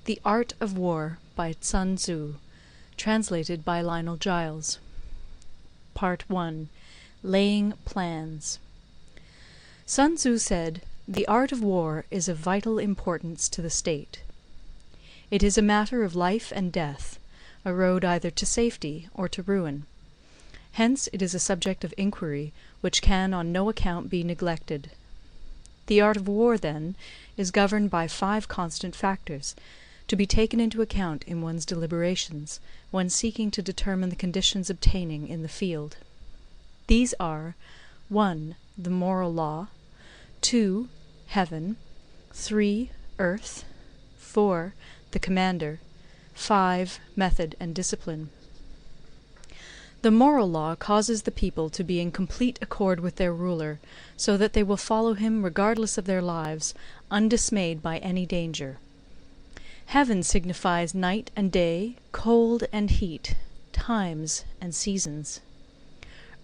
The Art of War by Sun Tzu, translated by Lionel Giles. Part 1. Laying Plans. Sun Tzu said, "The art of war is of vital importance to the state. It is a matter of life and death, a road either to safety or to ruin. Hence it is a subject of inquiry which can on no account be neglected. The art of war, then, is governed by 5 constant factors, to be taken into account in one's deliberations, when seeking to determine the conditions obtaining in the field. These are 1. The moral law, 2. Heaven, 3. Earth, 4. The commander, 5. Method and discipline. The moral law causes the people to be in complete accord with their ruler, so that they will follow him regardless of their lives, undismayed by any danger. Heaven signifies night and day, cold and heat, times and seasons.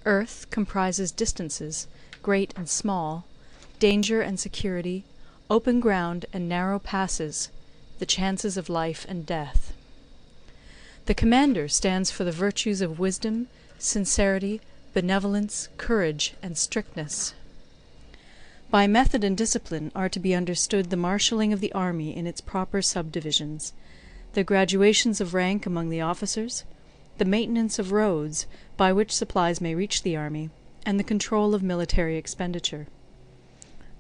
Earth comprises distances, great and small, danger and security, open ground and narrow passes, the chances of life and death. The commander stands for the virtues of wisdom, sincerity, benevolence, courage, and strictness. By method and discipline are to be understood the marshalling of the army in its proper subdivisions, the graduations of rank among the officers, the maintenance of roads by which supplies may reach the army, and the control of military expenditure.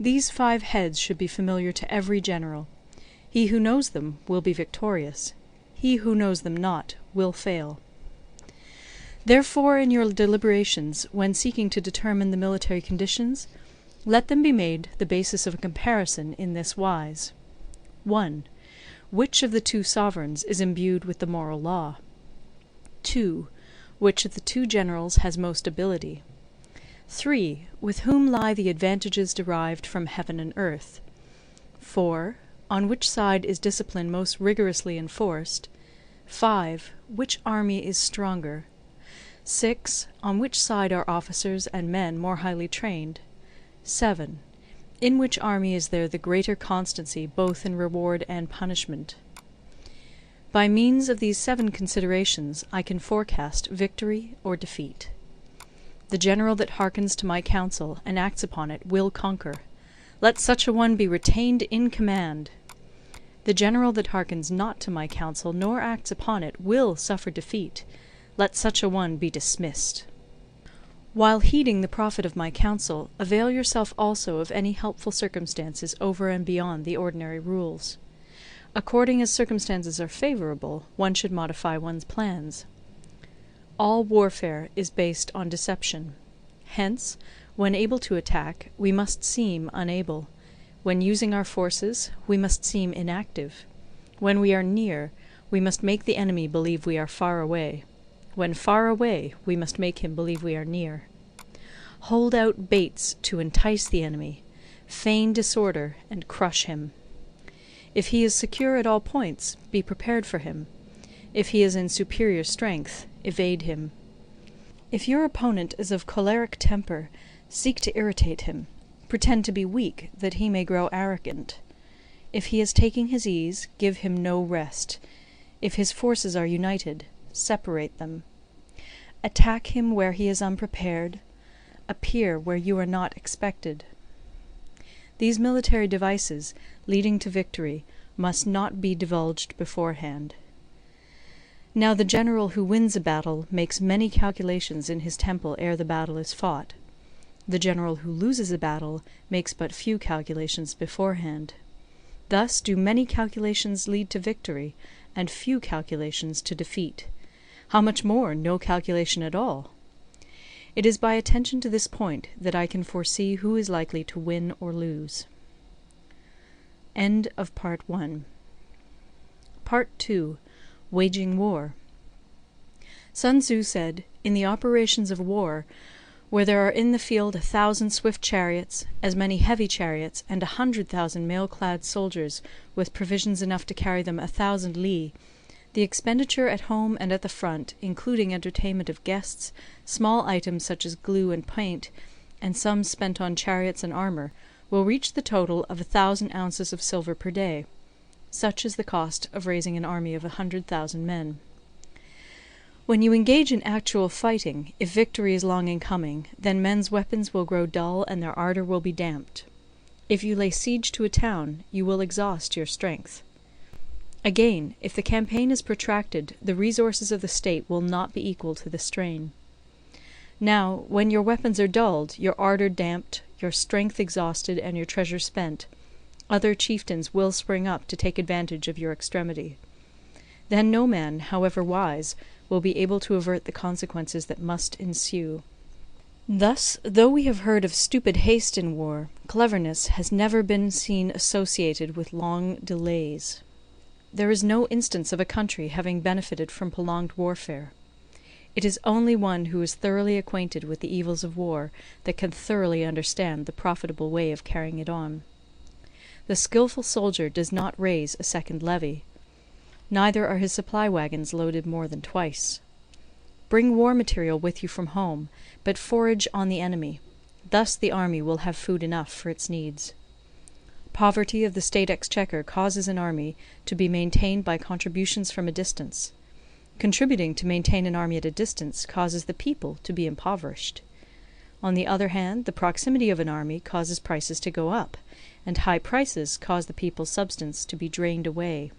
These 5 heads should be familiar to every general. He who knows them will be victorious. He who knows them not will fail. Therefore, in your deliberations, when seeking to determine the military conditions, let them be made the basis of a comparison in this wise. 1. Which of the 2 sovereigns is imbued with the moral law? 2. Which of the 2 generals has most ability? 3. With whom lie the advantages derived from heaven and earth? 4. On which side is discipline most rigorously enforced? 5. Which army is stronger? 6. On which side are officers and men more highly trained? 7. In which army is there the greater constancy both in reward and punishment? By means of these 7 considerations I can forecast victory or defeat. The general that hearkens to my counsel and acts upon it will conquer. Let such a one be retained in command. The general that hearkens not to my counsel nor acts upon it will suffer defeat. Let such a one be dismissed. While heeding the profit of my counsel, avail yourself also of any helpful circumstances over and beyond the ordinary rules. According as circumstances are favourable, one should modify one's plans. All warfare is based on deception. Hence, when able to attack, we must seem unable. When using our forces, we must seem inactive. When we are near, we must make the enemy believe we are far away. When far away, we must make him believe we are near. Hold out baits to entice the enemy. Feign disorder and crush him. If he is secure at all points, be prepared for him. If he is in superior strength, evade him. If your opponent is of choleric temper, seek to irritate him. Pretend to be weak, that he may grow arrogant. If he is taking his ease, give him no rest. If his forces are united, separate them. Attack him where he is unprepared. Appear where you are not expected. These military devices, leading to victory, must not be divulged beforehand. Now the general who wins a battle makes many calculations in his temple ere the battle is fought. The general who loses a battle makes but few calculations beforehand. Thus do many calculations lead to victory, and few calculations to defeat. How much more no calculation at all? It is by attention to this point that I can foresee who is likely to win or lose. End of Part 1. Part 2. Waging War. Sun Tzu said, "In the operations of war, where there are in the field 1,000 swift chariots, as many heavy chariots, and 100,000 mail-clad soldiers, with provisions enough to carry them 1,000 li, the expenditure at home and at the front, including entertainment of guests, small items such as glue and paint, and sums spent on chariots and armour, will reach the total of 1,000 ounces of silver per day. Such is the cost of raising an army of 100,000 men. When you engage in actual fighting, if victory is long in coming, then men's weapons will grow dull and their ardour will be damped. If you lay siege to a town, you will exhaust your strength. Again, if the campaign is protracted, the resources of the state will not be equal to the strain. Now, when your weapons are dulled, your ardour damped, your strength exhausted, and your treasure spent, other chieftains will spring up to take advantage of your extremity. Then no man, however wise, will be able to avert the consequences that must ensue. Thus, though we have heard of stupid haste in war, cleverness has never been seen associated with long delays. There is no instance of a country having benefited from prolonged warfare. It is only one who is thoroughly acquainted with the evils of war that can thoroughly understand the profitable way of carrying it on. The skilful soldier does not raise a second levy. Neither are his supply wagons loaded more than twice. Bring war material with you from home, but forage on the enemy. Thus the army will have food enough for its needs. Poverty of the state exchequer causes an army to be maintained by contributions from a distance. Contributing to maintain an army at a distance causes the people to be impoverished. On the other hand, the proximity of an army causes prices to go up, and high prices cause the people's substance to be drained away.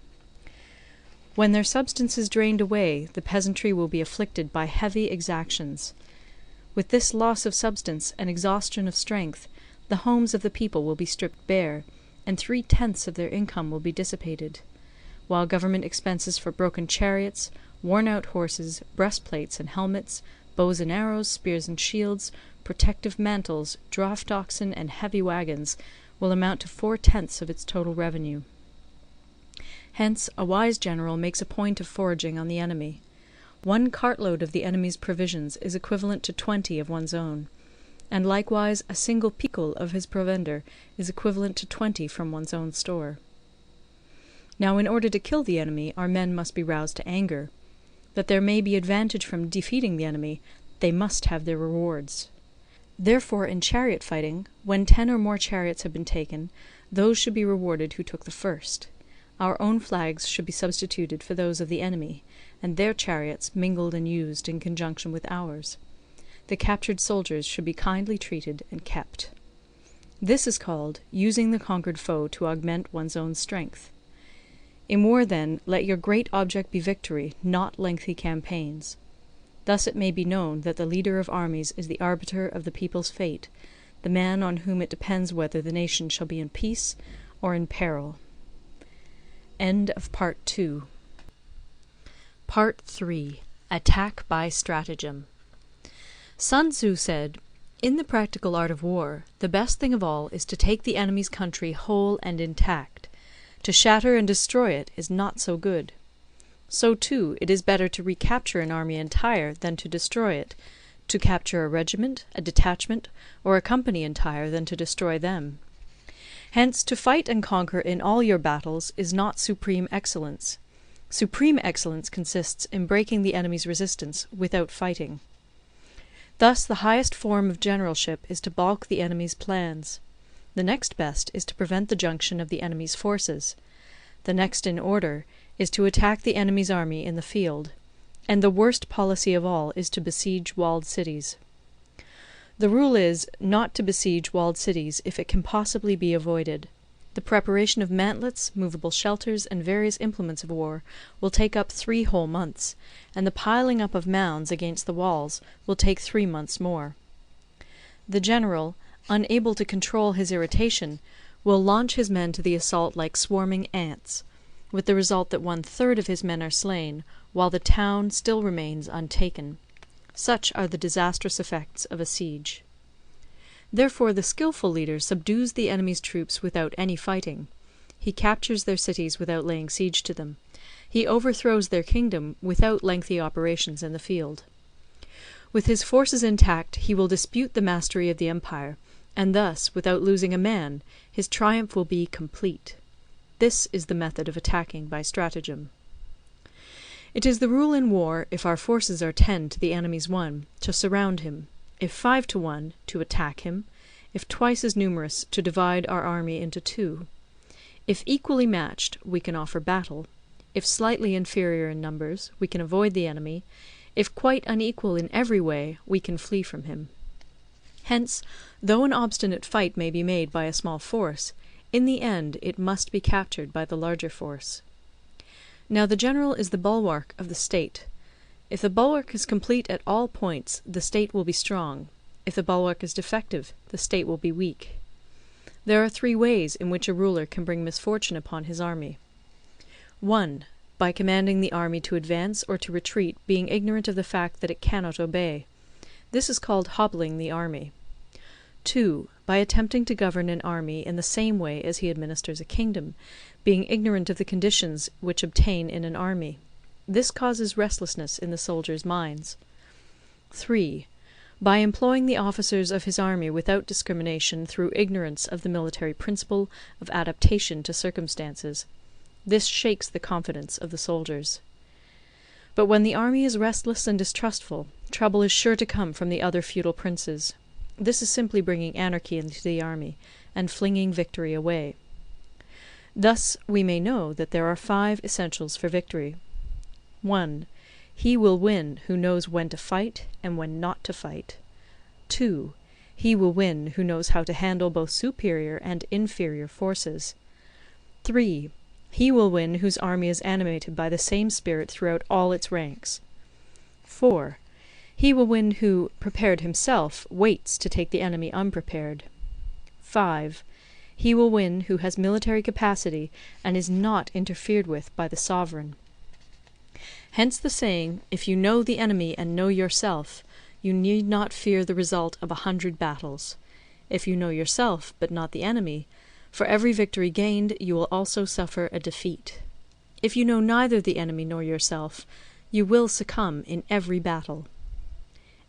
When their substance is drained away, the peasantry will be afflicted by heavy exactions. With this loss of substance and exhaustion of strength, the homes of the people will be stripped bare, and 3/10 of their income will be dissipated, while government expenses for broken chariots, worn-out horses, breastplates and helmets, bows and arrows, spears and shields, protective mantles, draught oxen, and heavy wagons will amount to 4/10 of its total revenue. Hence a wise general makes a point of foraging on the enemy. 1 cartload of the enemy's provisions is equivalent to 20 of one's own, and likewise a single picul of his provender is equivalent to 20 from one's own store. Now in order to kill the enemy, our men must be roused to anger. That there may be advantage from defeating the enemy, they must have their rewards. Therefore in chariot fighting, when 10 or more chariots have been taken, those should be rewarded who took the first. Our own flags should be substituted for those of the enemy, and their chariots mingled and used in conjunction with ours. The captured soldiers should be kindly treated and kept. This is called using the conquered foe to augment one's own strength. In war, then, let your great object be victory, not lengthy campaigns. Thus it may be known that the leader of armies is the arbiter of the people's fate, the man on whom it depends whether the nation shall be in peace or in peril. End of Part 2. Part 3. Attack by Stratagem. Sun Tzu said, "In the practical art of war, the best thing of all is to take the enemy's country whole and intact. To shatter and destroy it is not so good. So too it is better to recapture an army entire than to destroy it, to capture a regiment, a detachment, or a company entire than to destroy them. Hence to fight and conquer in all your battles is not supreme excellence. Supreme excellence consists in breaking the enemy's resistance without fighting. Thus the highest form of generalship is to balk the enemy's plans. The next best is to prevent the junction of the enemy's forces. The next in order is to attack the enemy's army in the field. And the worst policy of all is to besiege walled cities. The rule is, not to besiege walled cities if it can possibly be avoided. The preparation of mantlets, movable shelters, and various implements of war will take up 3 whole months, and the piling up of mounds against the walls will take 3 months more. The general, unable to control his irritation, will launch his men to the assault like swarming ants, with the result that 1/3 of his men are slain, while the town still remains untaken. Such are the disastrous effects of a siege. Therefore the skilful leader subdues the enemy's troops without any fighting. He captures their cities without laying siege to them. He overthrows their kingdom without lengthy operations in the field. With his forces intact he will dispute the mastery of the empire, and thus, without losing a man, his triumph will be complete. This is the method of attacking by stratagem. It is the rule in war, if our forces are 10 to the enemy's 1, to surround him; if 5 to 1, to attack him; if twice as numerous, to divide our army into 2. If equally matched, we can offer battle. If slightly inferior in numbers, we can avoid the enemy. If quite unequal in every way, we can flee from him. Hence, though an obstinate fight may be made by a small force, in the end it must be captured by the larger force. Now the general is the bulwark of the state. If the bulwark is complete at all points, the state will be strong. If the bulwark is defective, the state will be weak. There are 3 ways in which a ruler can bring misfortune upon his army. 1. By commanding the army to advance or to retreat, being ignorant of the fact that it cannot obey. This is called hobbling the army. 2. By attempting to govern an army in the same way as he administers a kingdom, being ignorant of the conditions which obtain in an army. This causes restlessness in the soldiers' minds. 3. By employing the officers of his army without discrimination through ignorance of the military principle of adaptation to circumstances. This shakes the confidence of the soldiers. But when the army is restless and distrustful, trouble is sure to come from the other feudal princes. This is simply bringing anarchy into the army, and flinging victory away. Thus we may know that there are 5 essentials for victory. 1. He will win who knows when to fight and when not to fight. 2. He will win who knows how to handle both superior and inferior forces. 3. He will win whose army is animated by the same spirit throughout all its ranks. 4. He will win who, prepared himself, waits to take the enemy unprepared. 5. He will win who has military capacity and is not interfered with by the sovereign. Hence the saying, if you know the enemy and know yourself, you need not fear the result of 100 battles. If you know yourself, but not the enemy, for every victory gained you will also suffer a defeat. If you know neither the enemy nor yourself, you will succumb in every battle.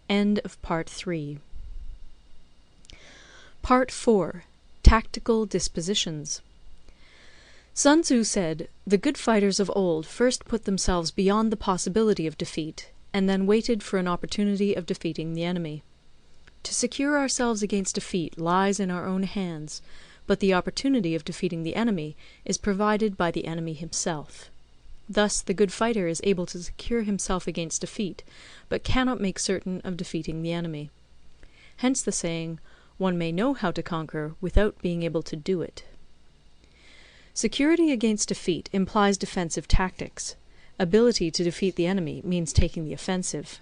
End of Part 3. Part 4. Tactical Dispositions. Sun Tzu said, "The good fighters of old first put themselves beyond the possibility of defeat, and then waited for an opportunity of defeating the enemy. To secure ourselves against defeat lies in our own hands, but the opportunity of defeating the enemy is provided by the enemy himself. Thus the good fighter is able to secure himself against defeat, but cannot make certain of defeating the enemy. Hence the saying, one may know how to conquer without being able to do it." Security against defeat implies defensive tactics. Ability to defeat the enemy means taking the offensive.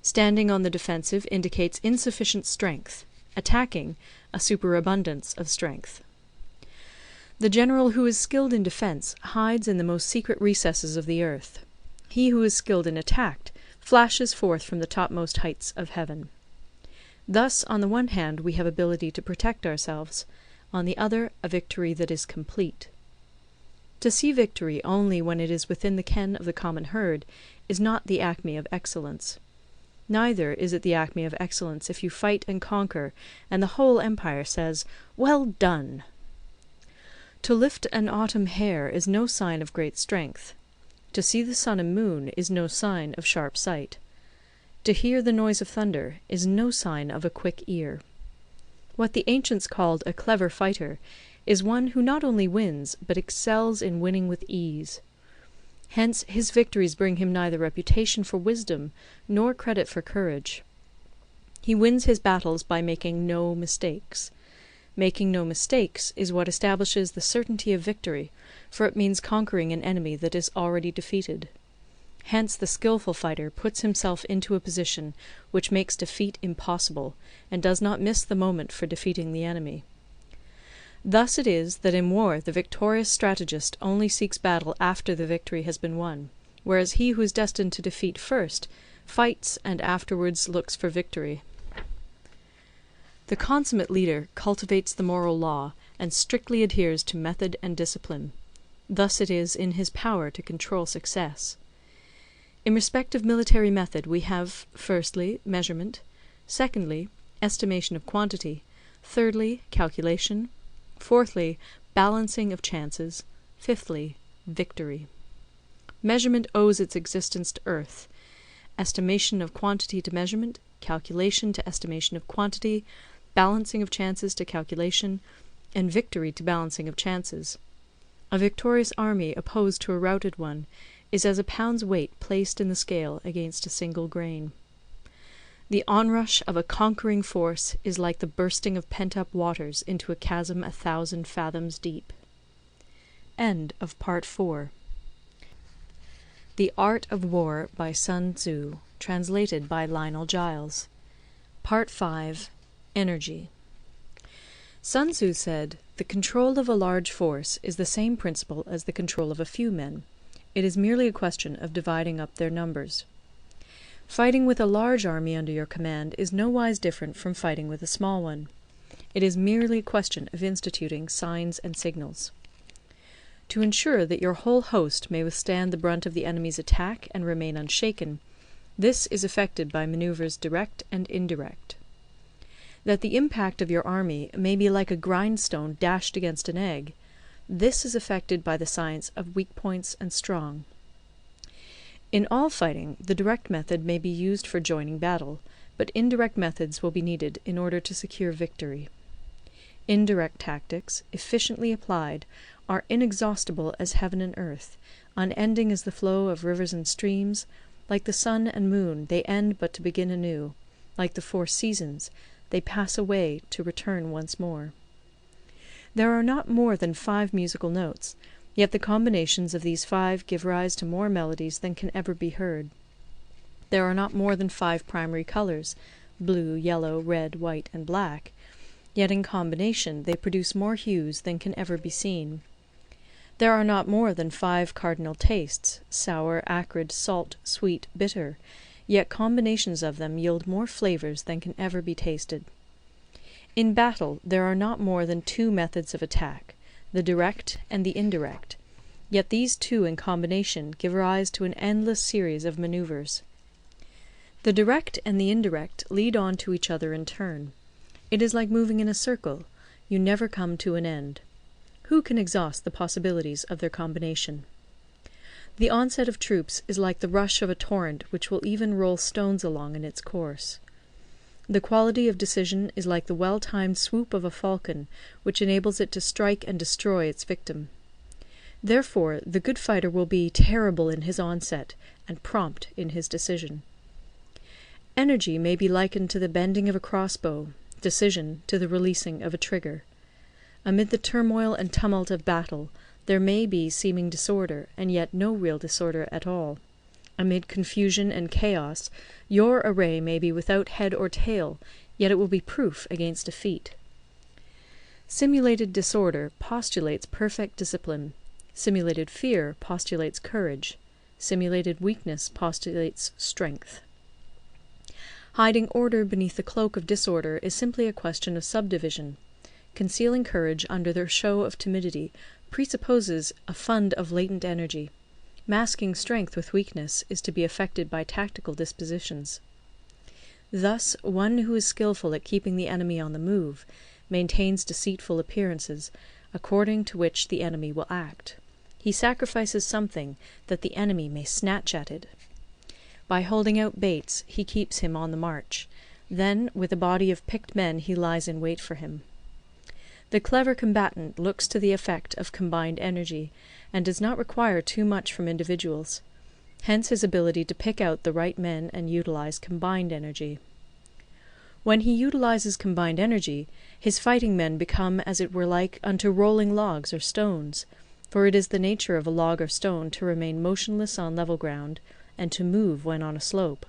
Standing on the defensive indicates insufficient strength. Attacking, a superabundance of strength. The general who is skilled in defence hides in the most secret recesses of the earth. He who is skilled in attack flashes forth from the topmost heights of heaven. Thus, on the one hand, we have ability to protect ourselves, on the other, a victory that is complete. To see victory only when it is within the ken of the common herd is not the acme of excellence. Neither is it the acme of excellence if you fight and conquer, and the whole empire says, "Well done!" To lift an autumn hair is no sign of great strength. To see the sun and moon is no sign of sharp sight. To hear the noise of thunder is no sign of a quick ear. What the ancients called a clever fighter is one who not only wins, but excels in winning with ease. Hence his victories bring him neither reputation for wisdom nor credit for courage. He wins his battles by making no mistakes. Making no mistakes is what establishes the certainty of victory, for it means conquering an enemy that is already defeated. Hence the skilful fighter puts himself into a position which makes defeat impossible, and does not miss the moment for defeating the enemy. Thus it is that in war the victorious strategist only seeks battle after the victory has been won, whereas he who is destined to defeat first fights and afterwards looks for victory. The consummate leader cultivates the moral law and strictly adheres to method and discipline. Thus it is in his power to control success. In respect of military method we have, firstly, measurement; secondly, estimation of quantity; thirdly, calculation; fourthly, balancing of chances; fifthly, victory. Measurement owes its existence to earth; estimation of quantity to measurement; calculation to estimation of quantity; balancing of chances to calculation; and victory to balancing of chances. A victorious army opposed to a routed one is as a pound's weight placed in the scale against a single grain. The onrush of a conquering force is like the bursting of pent-up waters into a chasm 1,000 fathoms deep. End of Part 4. The Art of War by Sun Tzu, translated by Lionel Giles. Part 5. Energy. Sun Tzu said, "The control of a large force is the same principle as the control of a few men. It is merely a question of dividing up their numbers. Fighting with a large army under your command is nowise different from fighting with a small one. It is merely a question of instituting signs and signals. To ensure that your whole host may withstand the brunt of the enemy's attack and remain unshaken, this is effected by manoeuvres direct and indirect. That the impact of your army may be like a grindstone dashed against an egg, this is effected by the science of weak points and strong. In all fighting, the direct method may be used for joining battle, but indirect methods will be needed in order to secure victory. Indirect tactics, efficiently applied, are inexhaustible as heaven and earth, unending as the flow of rivers and streams. Like the sun and moon, they end but to begin anew. Like the 4 seasons, they pass away to return once more. There are not more than 5 musical notes, yet the combinations of these 5 give rise to more melodies than can ever be heard. There are not more than 5 primary colours, blue, yellow, red, white, and black, yet in combination they produce more hues than can ever be seen. There are not more than 5 cardinal tastes, sour, acrid, salt, sweet, bitter, yet combinations of them yield more flavours than can ever be tasted. In battle there are not more than 2 methods of attack, the direct and the indirect, yet these 2 in combination give rise to an endless series of manoeuvres. The direct and the indirect lead on to each other in turn. It is like moving in a circle, you never come to an end. Who can exhaust the possibilities of their combination? The onset of troops is like the rush of a torrent which will even roll stones along in its course. The quality of decision is like the well-timed swoop of a falcon, which enables it to strike and destroy its victim. Therefore, the good fighter will be terrible in his onset, and prompt in his decision. Energy may be likened to the bending of a crossbow, decision to the releasing of a trigger. Amid the turmoil and tumult of battle, there may be seeming disorder, and yet no real disorder at all. Amid confusion and chaos, your array may be without head or tail, yet it will be proof against defeat. Simulated disorder postulates perfect discipline. Simulated fear postulates courage. Simulated weakness postulates strength. Hiding order beneath the cloak of disorder is simply a question of subdivision. Concealing courage under the show of timidity presupposes a fund of latent energy. Masking strength with weakness is to be effected by tactical dispositions. Thus, one who is skilful at keeping the enemy on the move maintains deceitful appearances, according to which the enemy will act. He sacrifices something that the enemy may snatch at it. By holding out baits, he keeps him on the march. Then, with a body of picked men, he lies in wait for him. The clever combatant looks to the effect of combined energy, and does not require too much from individuals. Hence his ability to pick out the right men and utilize combined energy. When he utilizes combined energy, his fighting men become as it were like unto rolling logs or stones, for it is the nature of a log or stone to remain motionless on level ground, and to move when on a slope.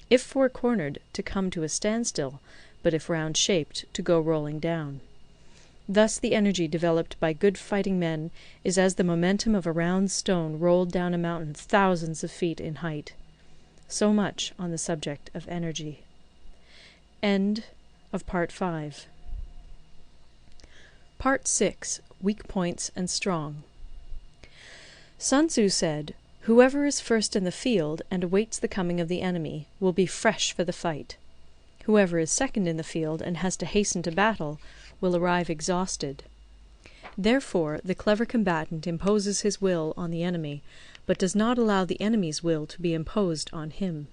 If four-cornered, to come to a standstill, but if round-shaped, to go rolling down. Thus the energy developed by good fighting men is as the momentum of a round stone rolled down a mountain thousands of feet in height. So much on the subject of energy. End of Part 5. Part 6. Weak Points and Strong. Sun Tzu said, "Whoever is first in the field and awaits the coming of the enemy will be fresh for the fight. Whoever is second in the field and has to hasten to battle will arrive exhausted. Therefore the clever combatant imposes his will on the enemy, but does not allow the enemy's will to be imposed on him.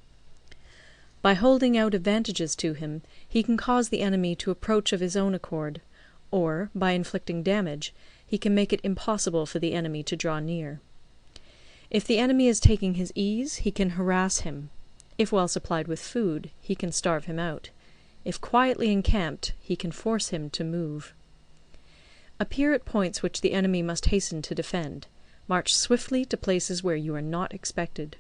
By holding out advantages to him, he can cause the enemy to approach of his own accord, or, by inflicting damage, he can make it impossible for the enemy to draw near. If the enemy is taking his ease, he can harass him. If well supplied with food, he can starve him out. If quietly encamped, he can force him to move. Appear at points which the enemy must hasten to defend. March swiftly to places where you are not expected.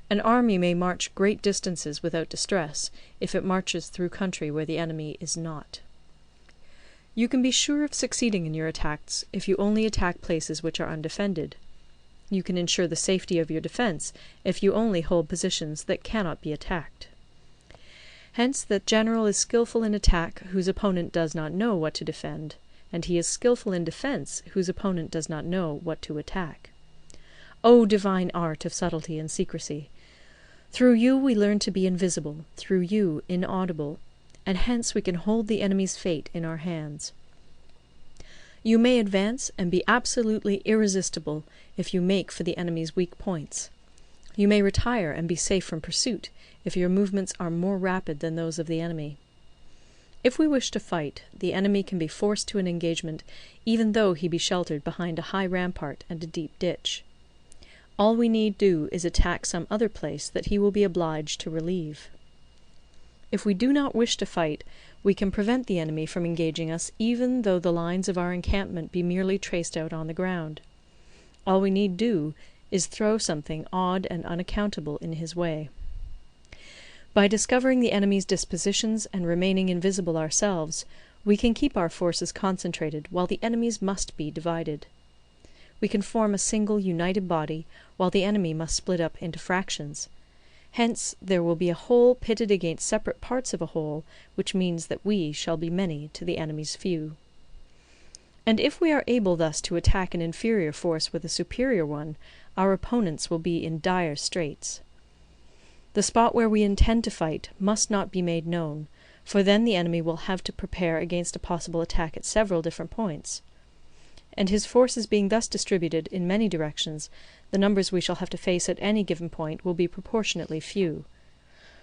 An army may march great distances without distress, if it marches through country where the enemy is not. You can be sure of succeeding in your attacks if you only attack places which are undefended. You can ensure the safety of your defence if you only hold positions that cannot be attacked. Hence that general is skilful in attack whose opponent does not know what to defend, and he is skilful in defence whose opponent does not know what to attack. O divine art of subtlety and secrecy! Through you we learn to be invisible, through you inaudible, and hence we can hold the enemy's fate in our hands. You may advance and be absolutely irresistible if you make for the enemy's weak points. You may retire and be safe from pursuit if your movements are more rapid than those of the enemy. If we wish to fight, the enemy can be forced to an engagement even though he be sheltered behind a high rampart and a deep ditch. All we need do is attack some other place that he will be obliged to relieve. If we do not wish to fight, we can prevent the enemy from engaging us even though the lines of our encampment be merely traced out on the ground. All we need do is throw something odd and unaccountable in his way. By discovering the enemy's dispositions and remaining invisible ourselves, we can keep our forces concentrated while the enemy's must be divided. We can form a single united body while the enemy must split up into fractions. Hence there will be a whole pitted against separate parts of a whole, which means that we shall be many to the enemy's few. And if we are able thus to attack an inferior force with a superior one, our opponents will be in dire straits. The spot where we intend to fight must not be made known, for then the enemy will have to prepare against a possible attack at several different points. And his forces being thus distributed in many directions, the numbers we shall have to face at any given point will be proportionately few.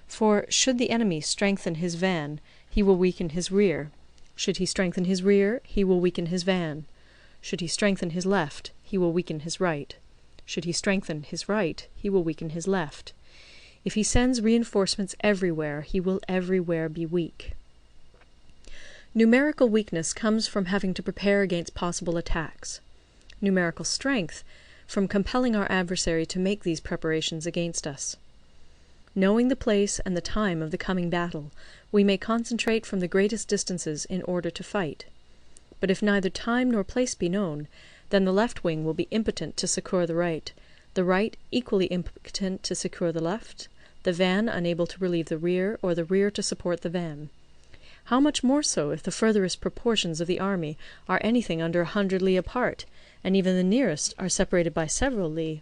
For should the enemy strengthen his van, he will weaken his rear. Should he strengthen his rear, he will weaken his van. Should he strengthen his left, he will weaken his right. Should he strengthen his right, he will weaken his left. If he sends reinforcements everywhere, he will everywhere be weak. Numerical weakness comes from having to prepare against possible attacks. Numerical strength from compelling our adversary to make these preparations against us. Knowing the place and the time of the coming battle, we may concentrate from the greatest distances in order to fight. But if neither time nor place be known, then the left wing will be impotent to succour the right equally impotent to succour the left, the van unable to relieve the rear, or the rear to support the van. How much more so if the furthest proportions of the army are anything under 100 li apart, and even the nearest are separated by several li?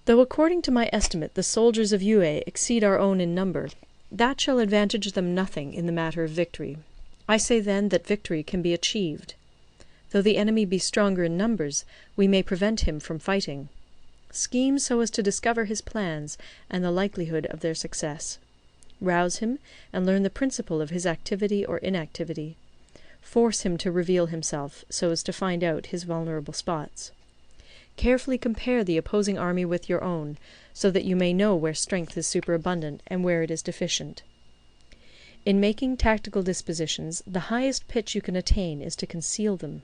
Though according to my estimate the soldiers of Yue exceed our own in number, that shall advantage them nothing in the matter of victory. I say then that victory can be achieved. Though the enemy be stronger in numbers, we may prevent him from fighting. Scheme so as to discover his plans and the likelihood of their success. Rouse him, and learn the principle of his activity or inactivity. Force him to reveal himself, so as to find out his vulnerable spots. Carefully compare the opposing army with your own, so that you may know where strength is superabundant and where it is deficient. In making tactical dispositions, the highest pitch you can attain is to conceal them.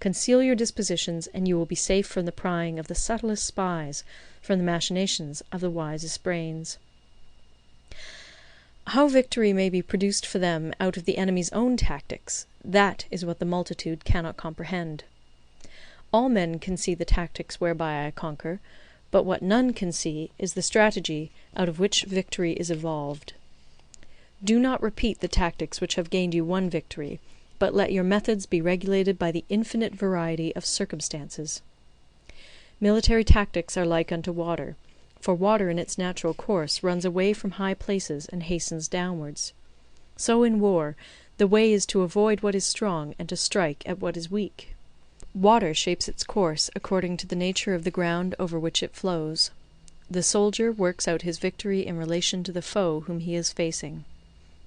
Conceal your dispositions, and you will be safe from the prying of the subtlest spies, from the machinations of the wisest brains. How victory may be produced for them out of the enemy's own tactics, that is what the multitude cannot comprehend. All men can see the tactics whereby I conquer, but what none can see is the strategy out of which victory is evolved. Do not repeat the tactics which have gained you one victory, but let your methods be regulated by the infinite variety of circumstances. Military tactics are like unto water, for water in its natural course runs away from high places and hastens downwards. So in war, the way is to avoid what is strong and to strike at what is weak. Water shapes its course according to the nature of the ground over which it flows. The soldier works out his victory in relation to the foe whom he is facing.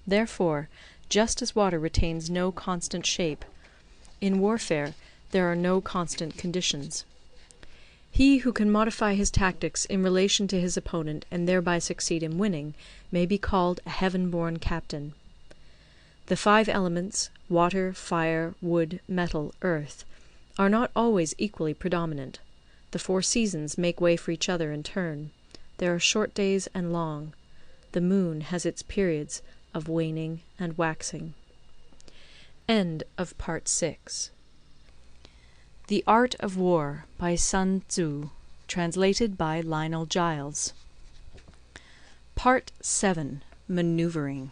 Therefore, just as water retains no constant shape, In warfare there are no constant conditions. He who can modify his tactics in relation to his opponent and thereby succeed in winning may be called a heaven-born captain. The 5 elements, water, fire, wood, metal, earth, are not always equally predominant. The 4 seasons make way for each other in turn. There are short days and long. The moon has its periods of waning and waxing. End of Part 6. The Art of War by Sun Tzu, translated by Lionel Giles. Part 7. Maneuvering.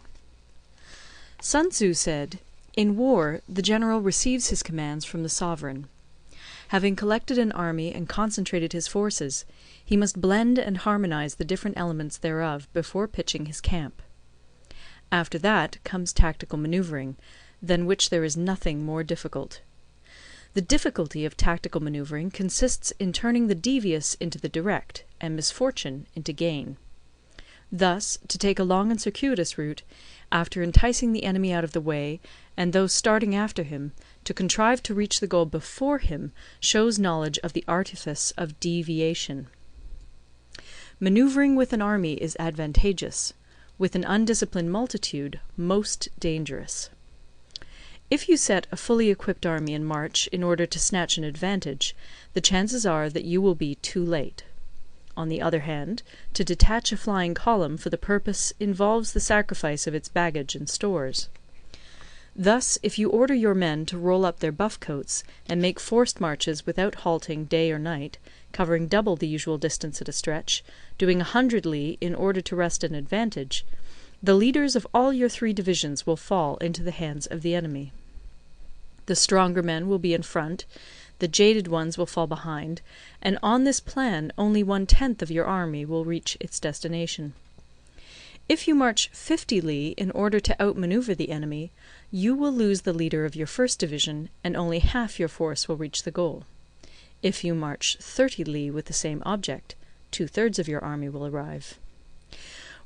Sun Tzu said, "In war the general receives his commands from the sovereign. Having collected an army and concentrated his forces, he must blend and harmonize the different elements thereof before pitching his camp. After that comes tactical maneuvering, than which there is nothing more difficult. The difficulty of tactical maneuvering consists in turning the devious into the direct, and misfortune into gain. Thus, to take a long and circuitous route, after enticing the enemy out of the way, and those starting after him, to contrive to reach the goal before him, shows knowledge of the artifice of deviation. Maneuvering with an army is advantageous; with an undisciplined multitude, most dangerous. If you set a fully equipped army in march in order to snatch an advantage, the chances are that you will be too late. On the other hand, to detach a flying column for the purpose involves the sacrifice of its baggage and stores. Thus, if you order your men to roll up their buff coats, and make forced marches without halting day or night, covering double the usual distance at a stretch, doing 100 li in order to wrest an advantage, the leaders of all your 3 divisions will fall into the hands of the enemy. The stronger men will be in front, the jaded ones will fall behind, and on this plan only 1/10 of your army will reach its destination. If you march 50 li in order to outmaneuver the enemy, you will lose the leader of your first division, and only half your force will reach the goal. If you march 30 li with the same object, 2/3 of your army will arrive.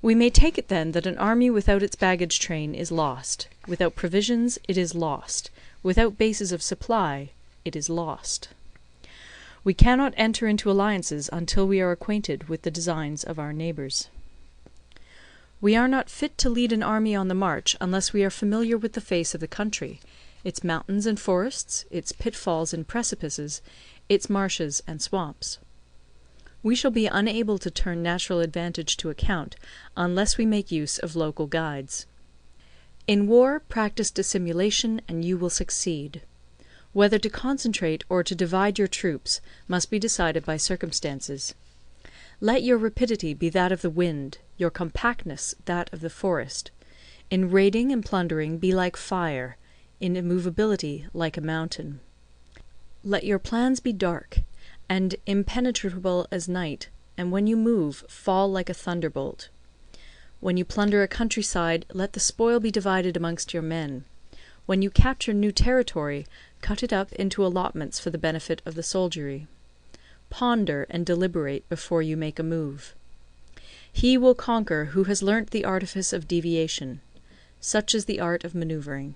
We may take it then that an army without its baggage train is lost; without provisions it is lost; without bases of supply it is lost. We cannot enter into alliances until we are acquainted with the designs of our neighbours. We are not fit to lead an army on the march unless we are familiar with the face of the country, its mountains and forests, its pitfalls and precipices, its marshes and swamps. We shall be unable to turn natural advantage to account unless we make use of local guides. In war, practice dissimulation and you will succeed. Whether to concentrate or to divide your troops must be decided by circumstances. Let your rapidity be that of the wind, your compactness that of the forest. In raiding and plundering be like fire, in immovability like a mountain. Let your plans be dark, and impenetrable as night, and when you move, fall like a thunderbolt. When you plunder a countryside, let the spoil be divided amongst your men. When you capture new territory, cut it up into allotments for the benefit of the soldiery. Ponder and deliberate before you make a move. He will conquer who has learnt the artifice of deviation. Such is the art of manoeuvring.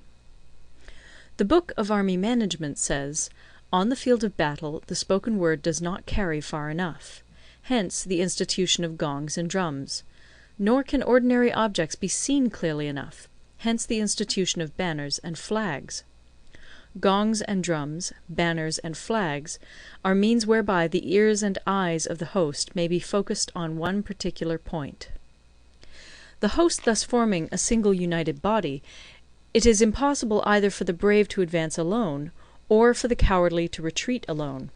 The Book of Army Management says, "On the field of battle the spoken word does not carry far enough. Hence the institution of gongs and drums. Nor can ordinary objects be seen clearly enough. Hence the institution of banners and flags. Gongs and drums, banners and flags, are means whereby the ears and eyes of the host may be focused on one particular point. The host thus forming a single united body, it is impossible either for the brave to advance alone, or for the cowardly to retreat alone.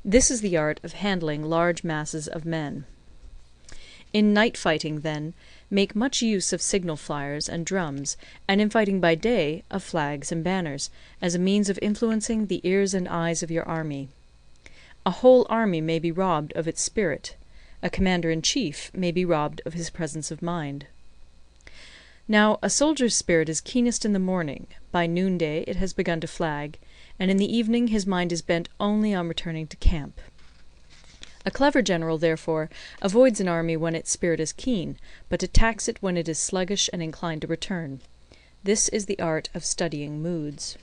This is the art of handling large masses of men. In night fighting, then, make much use of signal flyers and drums, and in fighting by day, of flags and banners, as a means of influencing the ears and eyes of your army. A whole army may be robbed of its spirit. A commander-in-chief may be robbed of his presence of mind. Now, a soldier's spirit is keenest in the morning; by noonday it has begun to flag, and in the evening his mind is bent only on returning to camp. A clever general, therefore, avoids an army when its spirit is keen, but attacks it when it is sluggish and inclined to return. This is the art of studying moods.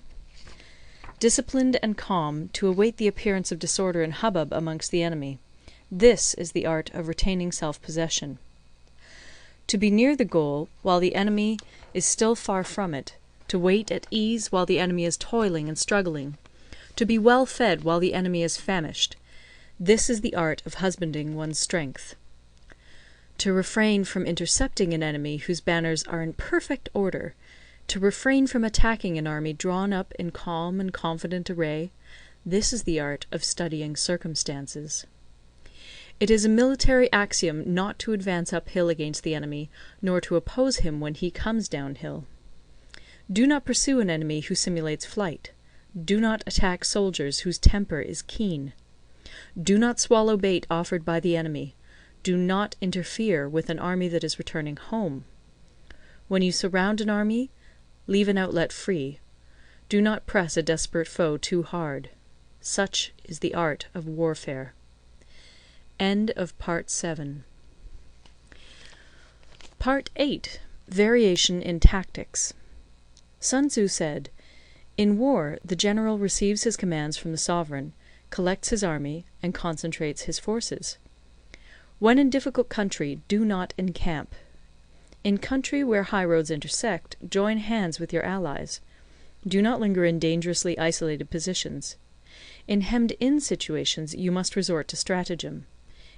disciplined and calm, to await the appearance of disorder and hubbub amongst the enemy. This is the art of retaining self-possession. To be near the goal while the enemy is still far from it, to wait at ease while the enemy is toiling and struggling, to be well fed while the enemy is famished, this is the art of husbanding one's strength. To refrain from intercepting an enemy whose banners are in perfect order, to refrain from attacking an army drawn up in calm and confident array, this is the art of studying circumstances. It is a military axiom not to advance uphill against the enemy, nor to oppose him when he comes downhill. Do not pursue an enemy who simulates flight. Do not attack soldiers whose temper is keen. Do not swallow bait offered by the enemy. Do not interfere with an army that is returning home. When you surround an army, leave an outlet free. Do not press a desperate foe too hard. Such is the art of warfare. End of Part 7. Part 8. Variation in Tactics. Sun Tzu said, "In war, the general receives his commands from the sovereign, collects his army, and concentrates his forces. When in difficult country, do not encamp. In country where high roads intersect, join hands with your allies. Do not linger in dangerously isolated positions. In hemmed-in situations, you must resort to stratagem.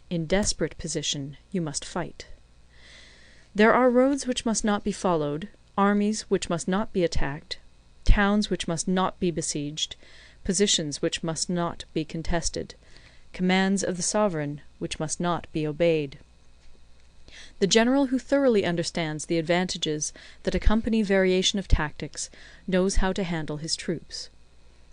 In desperate position, you must fight. There are roads which must not be followed, armies which must not be attacked, towns which must not be besieged, positions which must not be contested, commands of the sovereign which must not be obeyed." The general who thoroughly understands the advantages that accompany variation of tactics knows how to handle his troops.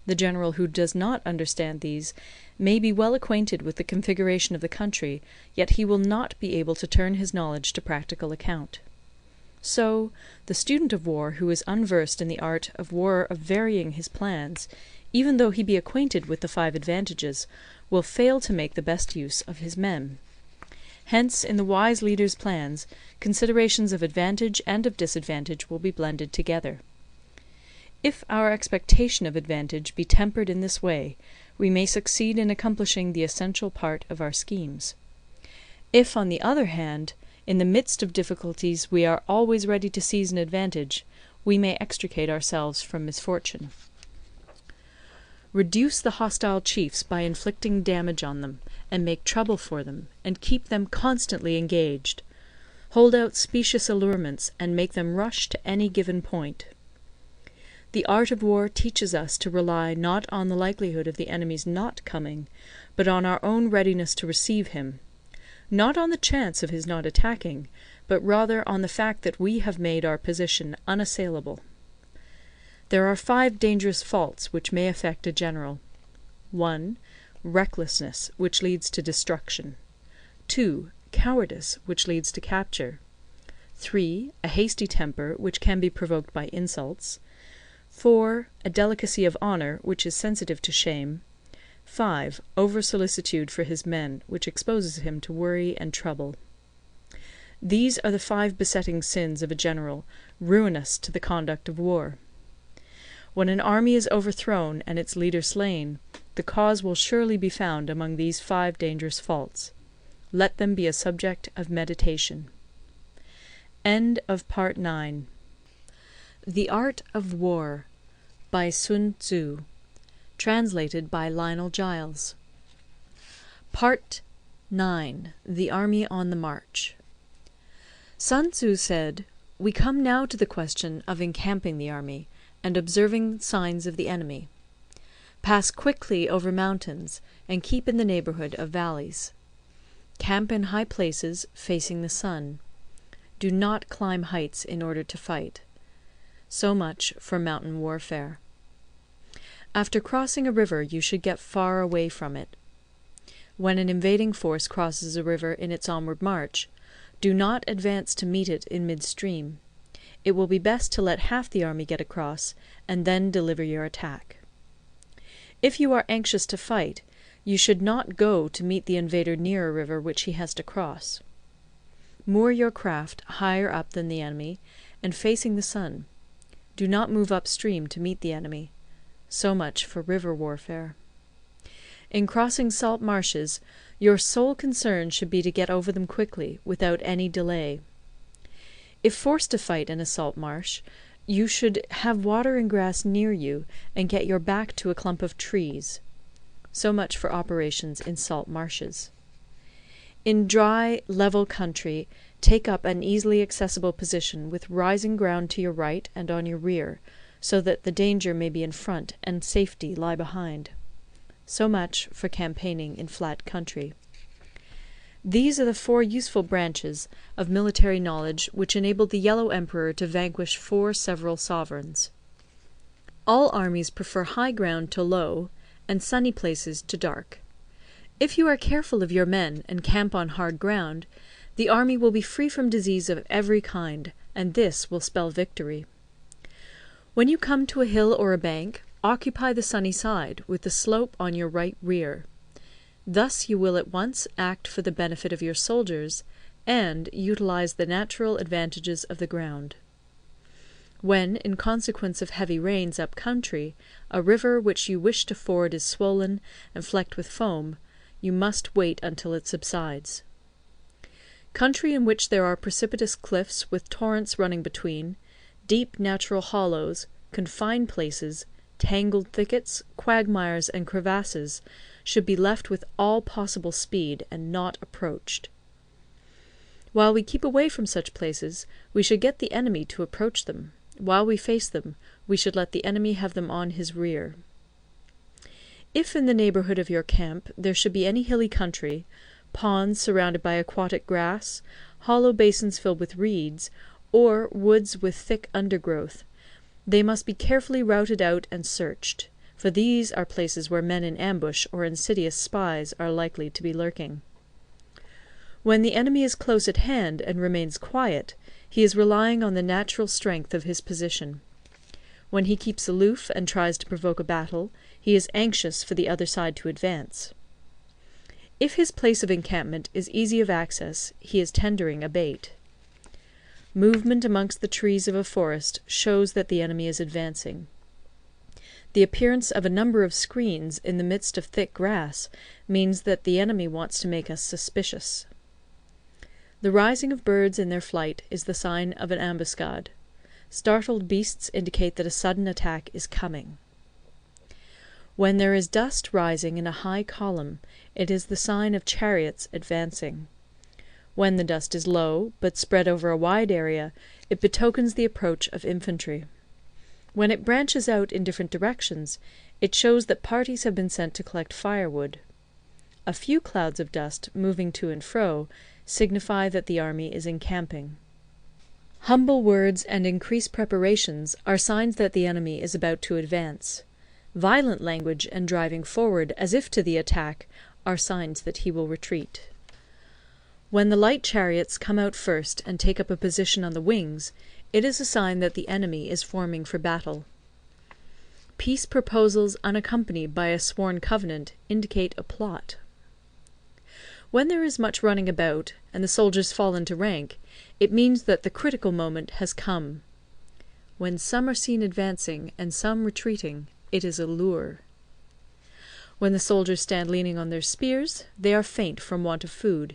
The general who does not understand these may be well acquainted with the configuration of the country, yet he will not be able to turn his knowledge to practical account. So, the student of war who is unversed in the art of war of varying his plans, even though he be acquainted with the 5 advantages, will fail to make the best use of his men. Hence, in the wise leader's plans, considerations of advantage and of disadvantage will be blended together. If our expectation of advantage be tempered in this way, we may succeed in accomplishing the essential part of our schemes. If, on the other hand, in the midst of difficulties we are always ready to seize an advantage, we may extricate ourselves from misfortune. Reduce the hostile chiefs by inflicting damage on them, and make trouble for them, and keep them constantly engaged. Hold out specious allurements, and make them rush to any given point. The art of war teaches us to rely not on the likelihood of the enemy's not coming, but on our own readiness to receive him; not on the chance of his not attacking, but rather on the fact that we have made our position unassailable. There are 5 dangerous faults which may affect a general. 1. Recklessness, which leads to destruction. 2. Cowardice, which leads to capture. 3. A hasty temper, which can be provoked by insults. 4. A delicacy of honour, which is sensitive to shame. 5. Over-solicitude for his men, which exposes him to worry and trouble. These are the 5 besetting sins of a general, ruinous to the conduct of war. When an army is overthrown and its leader slain, the cause will surely be found among these 5 dangerous faults. Let them be a subject of meditation. End of Part 9. The Art of War by Sun Tzu. Translated by Lionel Giles. Part 9. The Army on the March. Sun Tzu said, "We come now to the question of encamping the army, and observing signs of the enemy. Pass quickly over mountains, and keep in the neighbourhood of valleys. Camp in high places, facing the sun. Do not climb heights in order to fight." So much for mountain warfare. After crossing a river, you should get far away from it. When an invading force crosses a river in its onward march, do not advance to meet it in midstream. It will be best to let half the army get across, and then deliver your attack. If you are anxious to fight, you should not go to meet the invader near a river which he has to cross. Moor your craft higher up than the enemy, and facing the sun. Do not move upstream to meet the enemy. So much for river warfare. In crossing salt marshes, your sole concern should be to get over them quickly, without any delay. If forced to fight in a salt marsh, you should have water and grass near you, and get your back to a clump of trees. So much for operations in salt marshes. In dry, level country, take up an easily accessible position with rising ground to your right and on your rear, so that the danger may be in front and safety lie behind. So much for campaigning in flat country. These are the 4 useful branches of military knowledge which enabled the Yellow Emperor to vanquish 4 several sovereigns. All armies prefer high ground to low, and sunny places to dark. If you are careful of your men and camp on hard ground, the army will be free from disease of every kind, and this will spell victory. When you come to a hill or a bank, occupy the sunny side, with the slope on your right rear. Thus you will at once act for the benefit of your soldiers, and utilize the natural advantages of the ground. When, in consequence of heavy rains up country, a river which you wish to ford is swollen and flecked with foam, you must wait until it subsides. Country in which there are precipitous cliffs with torrents running between, deep natural hollows, confined places, tangled thickets, quagmires, and crevasses, should be left with all possible speed, and not approached. While we keep away from such places, we should get the enemy to approach them. While we face them, we should let the enemy have them on his rear. If in the neighbourhood of your camp there should be any hilly country, ponds surrounded by aquatic grass, hollow basins filled with reeds, or woods with thick undergrowth, they must be carefully routed out and searched, for these are places where men in ambush or insidious spies are likely to be lurking. When the enemy is close at hand and remains quiet, he is relying on the natural strength of his position. When he keeps aloof and tries to provoke a battle, he is anxious for the other side to advance. If his place of encampment is easy of access, he is tendering a bait. Movement amongst the trees of a forest shows that the enemy is advancing. The appearance of a number of screens in the midst of thick grass means that the enemy wants to make us suspicious. The rising of birds in their flight is the sign of an ambuscade. Startled beasts indicate that a sudden attack is coming. When there is dust rising in a high column, it is the sign of chariots advancing. When the dust is low, but spread over a wide area, it betokens the approach of infantry. When it branches out in different directions, it shows that parties have been sent to collect firewood. A few clouds of dust moving to and fro signify that the army is encamping. Humble words and increased preparations are signs that the enemy is about to advance. Violent language and driving forward as if to the attack are signs that he will retreat. When the light chariots come out first and take up a position on the wings, it is a sign that the enemy is forming for battle. Peace proposals unaccompanied by a sworn covenant indicate a plot. When there is much running about, and the soldiers fall into rank, it means that the critical moment has come. When some are seen advancing and some retreating, it is a lure. When the soldiers stand leaning on their spears, they are faint from want of food.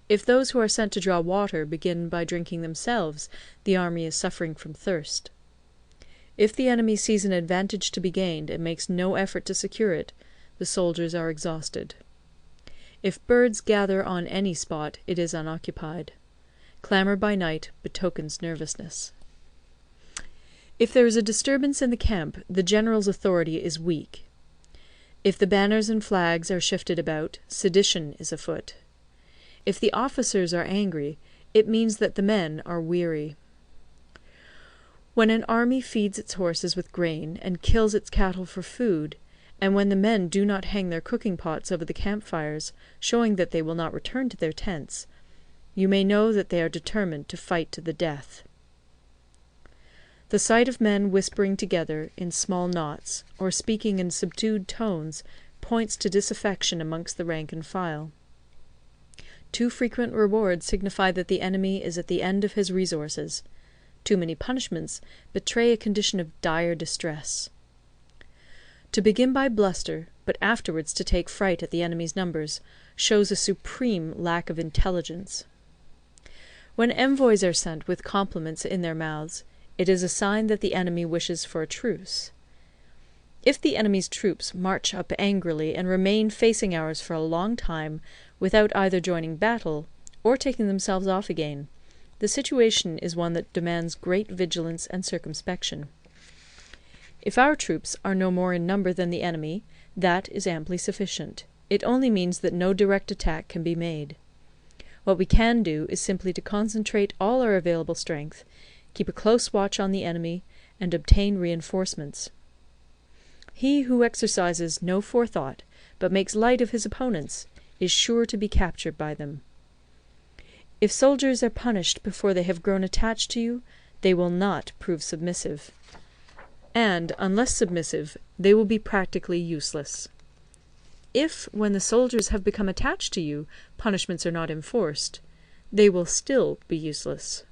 If those who are sent to draw water begin by drinking themselves, the army is suffering from thirst. If the enemy sees an advantage to be gained and makes no effort to secure it, the soldiers are exhausted. If birds gather on any spot, it is unoccupied. Clamour by night betokens nervousness. If there is a disturbance in the camp, the general's authority is weak. If the banners and flags are shifted about, sedition is afoot. If the officers are angry, it means that the men are weary. When an army feeds its horses with grain and kills its cattle for food, and when the men do not hang their cooking pots over the campfires, showing that they will not return to their tents, you may know that they are determined to fight to the death. The sight of men whispering together in small knots, or speaking in subdued tones, points to disaffection amongst the rank and file. Too frequent rewards signify that the enemy is at the end of his resources. Too many punishments betray a condition of dire distress. To begin by bluster, but afterwards to take fright at the enemy's numbers, shows a supreme lack of intelligence. When envoys are sent with compliments in their mouths, it is a sign that the enemy wishes for a truce. If the enemy's troops march up angrily and remain facing ours for a long time without either joining battle or taking themselves off again, the situation is one that demands great vigilance and circumspection. If our troops are no more in number than the enemy, that is amply sufficient. It only means that no direct attack can be made. What we can do is simply to concentrate all our available strength, keep a close watch on the enemy, and obtain reinforcements. He who exercises no forethought, but makes light of his opponents, is sure to be captured by them. If soldiers are punished before they have grown attached to you, they will not prove submissive. And, unless submissive, they will be practically useless. If, when the soldiers have become attached to you, punishments are not enforced, they will still be useless.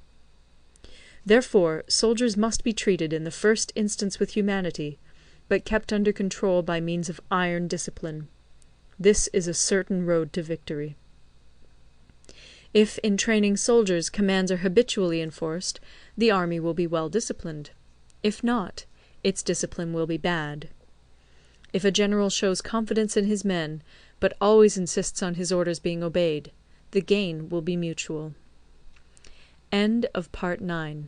Therefore, soldiers must be treated in the first instance with humanity, but kept under control by means of iron discipline. This is a certain road to victory. If in training soldiers commands are habitually enforced, the army will be well disciplined. If not, its discipline will be bad. If a general shows confidence in his men, but always insists on his orders being obeyed, the gain will be mutual. End of Part 9.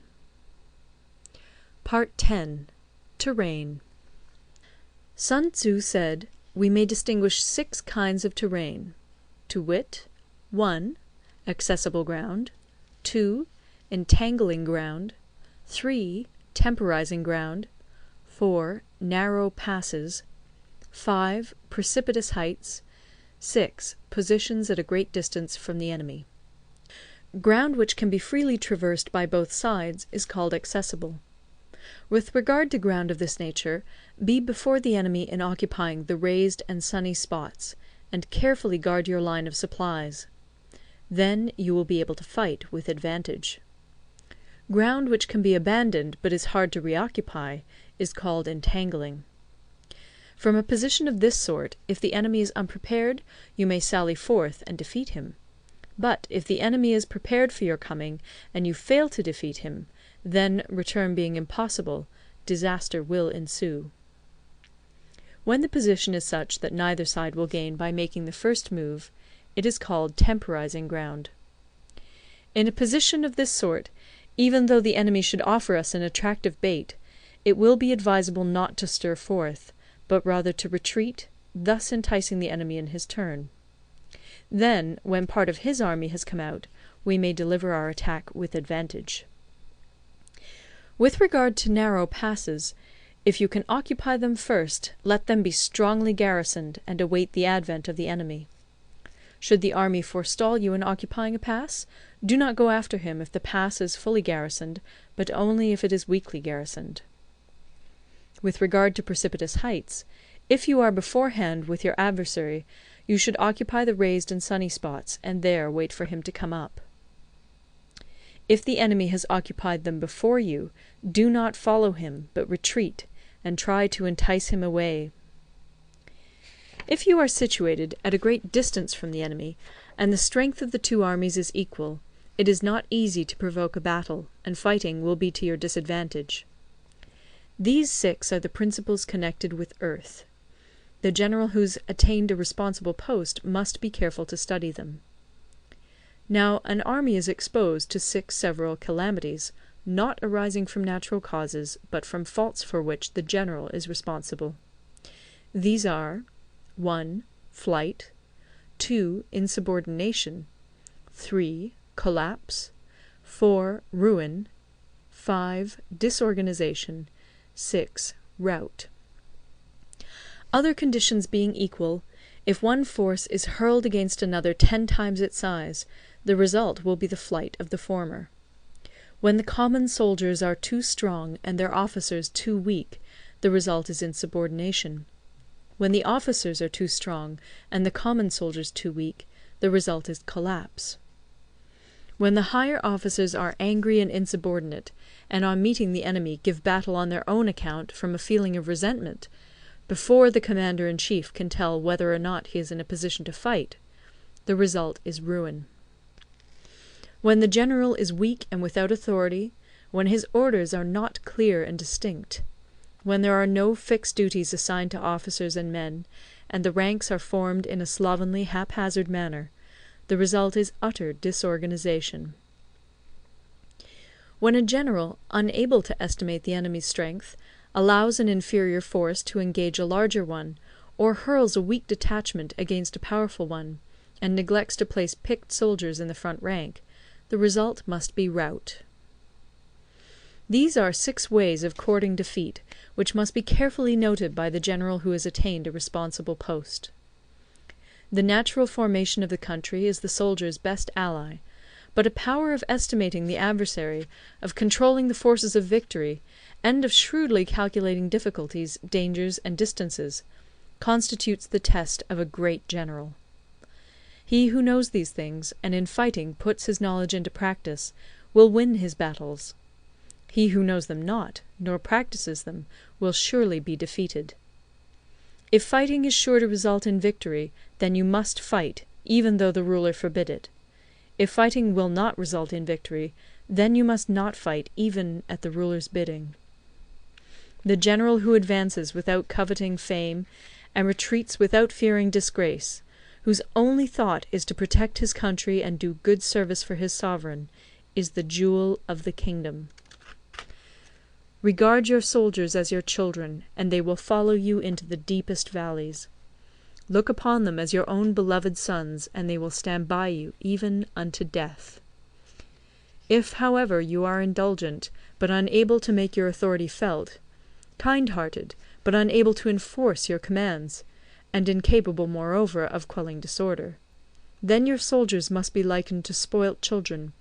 Part 10. Terrain. Sun Tzu said, we may distinguish 6 kinds of terrain, to wit, 1. Accessible ground, 2. Entangling ground, 3. Temporizing ground, 4. Narrow passes, 5. Precipitous heights, 6. Positions at a great distance from the enemy. Ground which can be freely traversed by both sides is called accessible. With regard to ground of this nature, be before the enemy in occupying the raised and sunny spots, and carefully guard your line of supplies. Then you will be able to fight with advantage. Ground which can be abandoned but is hard to reoccupy is called entangling. From a position of this sort, if the enemy is unprepared, you may sally forth and defeat him. But if the enemy is prepared for your coming, and you fail to defeat him, then, return being impossible, disaster will ensue. When the position is such that neither side will gain by making the first move, it is called temporizing ground. In a position of this sort, even though the enemy should offer us an attractive bait, it will be advisable not to stir forth, but rather to retreat, thus enticing the enemy in his turn. Then, when part of his army has come out, we may deliver our attack with advantage. With regard to narrow passes, if you can occupy them first, let them be strongly garrisoned, and await the advent of the enemy. Should the army forestall you in occupying a pass, do not go after him if the pass is fully garrisoned, but only if it is weakly garrisoned. With regard to precipitous heights, if you are beforehand with your adversary, you should occupy the raised and sunny spots, and there wait for him to come up. If the enemy has occupied them before you, do not follow him, but retreat, and try to entice him away. If you are situated at a great distance from the enemy, and the strength of the two armies is equal, it is not easy to provoke a battle, and fighting will be to your disadvantage. These 6 are the principles connected with earth. The general who's attained a responsible post must be careful to study them. Now, an army is exposed to 6 several calamities, not arising from natural causes, but from faults for which the general is responsible. These are 1. Flight, 2. Insubordination, 3. Collapse, 4. Ruin, 5. Disorganization, 6. Rout. Other conditions being equal, if one force is hurled against another 10 times its size, the result will be the flight of the former. When the common soldiers are too strong and their officers too weak, the result is insubordination. When the officers are too strong and the common soldiers too weak, the result is collapse. When the higher officers are angry and insubordinate, and on meeting the enemy give battle on their own account from a feeling of resentment, before the commander-in-chief can tell whether or not he is in a position to fight, the result is ruin. When the general is weak and without authority, when his orders are not clear and distinct, when there are no fixed duties assigned to officers and men, and the ranks are formed in a slovenly, haphazard manner, the result is utter disorganization. When a general, unable to estimate the enemy's strength, allows an inferior force to engage a larger one, or hurls a weak detachment against a powerful one, and neglects to place picked soldiers in the front rank, the result must be rout. These are 6 ways of courting defeat, which must be carefully noted by the general who has attained a responsible post. The natural formation of the country is the soldier's best ally, but a power of estimating the adversary, of controlling the forces of victory, and of shrewdly calculating difficulties, dangers, and distances, constitutes the test of a great general. He who knows these things, and in fighting puts his knowledge into practice, will win his battles. He who knows them not, nor practices them, will surely be defeated. If fighting is sure to result in victory, then you must fight, even though the ruler forbid it. If fighting will not result in victory, then you must not fight even at the ruler's bidding. The general who advances without coveting fame, and retreats without fearing disgrace, whose only thought is to protect his country and do good service for his sovereign, is the jewel of the kingdom. Regard your soldiers as your children, and they will follow you into the deepest valleys. Look upon them as your own beloved sons, and they will stand by you even unto death. If, however, you are indulgent, but unable to make your authority felt, kind-hearted, but unable to enforce your commands, and incapable, moreover, of quelling disorder, then your soldiers must be likened to spoilt children.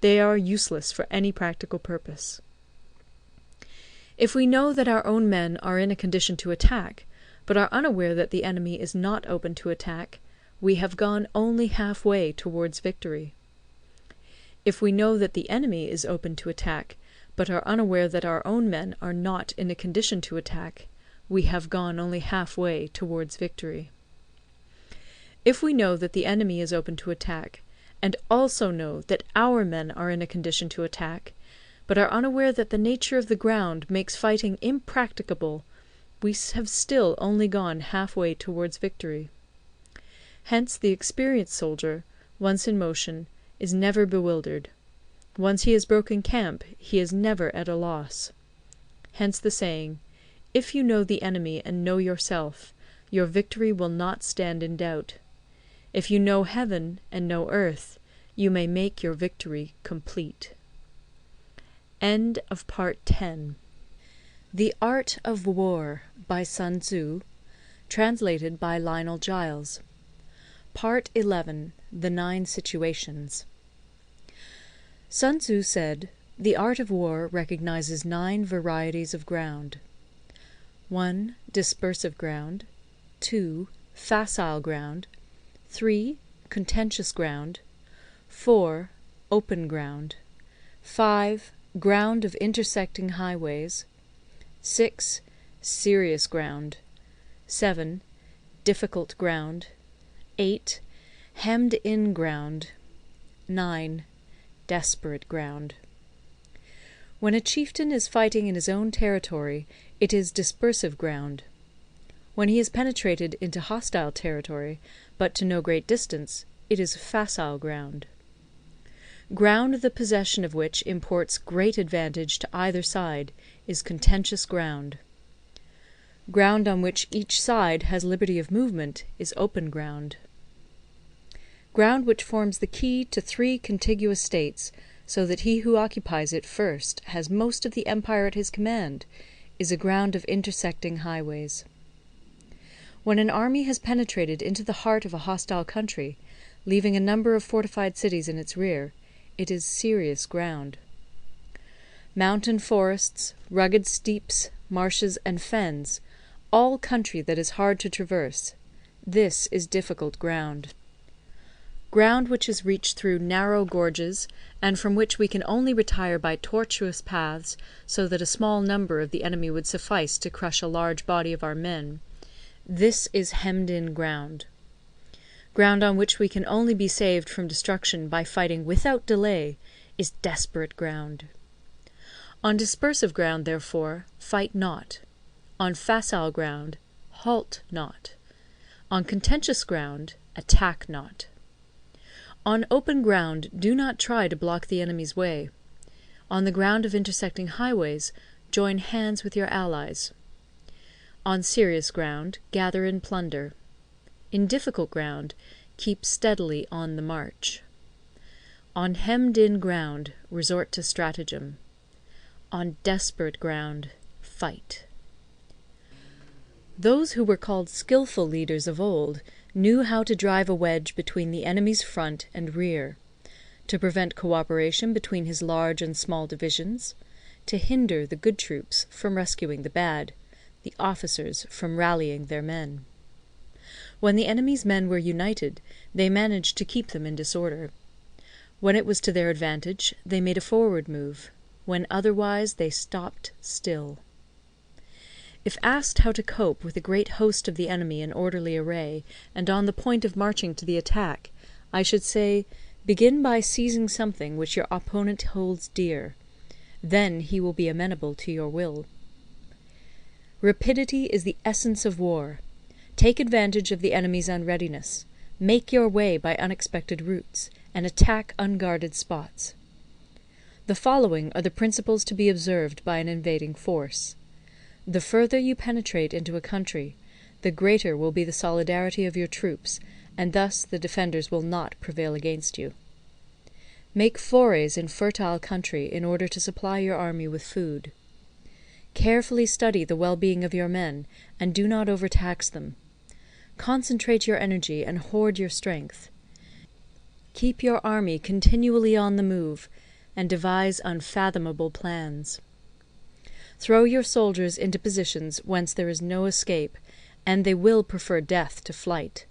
They are useless for any practical purpose. If we know that our own men are in a condition to attack, but are unaware that the enemy is not open to attack, we have gone only half-way towards victory. If we know that the enemy is open to attack, but are unaware that our own men are not in a condition to attack, we have gone only half-way towards victory. If we know that the enemy is open to attack, and also know that our men are in a condition to attack, but are unaware that the nature of the ground makes fighting impracticable, we have still only gone half-way towards victory. Hence the experienced soldier, once in motion, is never bewildered. Once he has broken camp, he is never at a loss. Hence the saying, "If you know the enemy and know yourself, your victory will not stand in doubt. If you know heaven and know earth, you may make your victory complete." End of Part 10. The Art of War by Sun Tzu, translated by Lionel Giles. Part 11. The 9 Situations. Sun Tzu said, "The art of war recognizes 9 varieties of ground. 1. Dispersive ground. 2. Facile ground. 3. Contentious ground. 4. Open ground. 5. Ground of intersecting highways. 6. Serious ground. 7. Difficult ground. 8. Hemmed-in ground. 9. Desperate ground. When a chieftain is fighting in his own territory, it is dispersive ground. When he has penetrated into hostile territory, but to no great distance, it is facile ground. Ground the possession of which imports great advantage to either side is contentious ground. Ground on which each side has liberty of movement is open ground. Ground which forms the key to 3 contiguous states, so that he who occupies it first has most of the empire at his command, is a ground of intersecting highways. When an army has penetrated into the heart of a hostile country, leaving a number of fortified cities in its rear, it is serious ground. Mountain forests, rugged steeps, marshes, and fens, all country that is hard to traverse, this is difficult ground. ground which is reached through narrow gorges, and from which we can only retire by tortuous paths, so that a small number of the enemy would suffice to crush a large body of our men, this is hemmed-in ground. Ground on which we can only be saved from destruction by fighting without delay is desperate ground. On dispersive ground, therefore, fight not. On facile ground, halt not. On contentious ground, attack not. On open ground, do not try to block the enemy's way. On the ground of intersecting highways, join hands with your allies. On serious ground, gather in plunder. In difficult ground, keep steadily on the march. On hemmed-in ground, resort to stratagem. On desperate ground, fight. Those who were called skilful leaders of old knew how to drive a wedge between the enemy's front and rear, to prevent co-operation between his large and small divisions, to hinder the good troops from rescuing the bad, the officers from rallying their men. When the enemy's men were united, they managed to keep them in disorder. When it was to their advantage, they made a forward move. When otherwise, they stopped still. If asked how to cope with a great host of the enemy in orderly array, and on the point of marching to the attack, I should say, begin by seizing something which your opponent holds dear. Then he will be amenable to your will. Rapidity is the essence of war. Take advantage of the enemy's unreadiness. Make your way by unexpected routes, and attack unguarded spots. The following are the principles to be observed by an invading force. The further you penetrate into a country, the greater will be the solidarity of your troops, and thus the defenders will not prevail against you. Make forays in fertile country in order to supply your army with food. Carefully study the well-being of your men, and do not overtax them. Concentrate your energy and hoard your strength. Keep your army continually on the move, and devise unfathomable plans. Throw your soldiers into positions whence there is no escape, and they will prefer death to flight.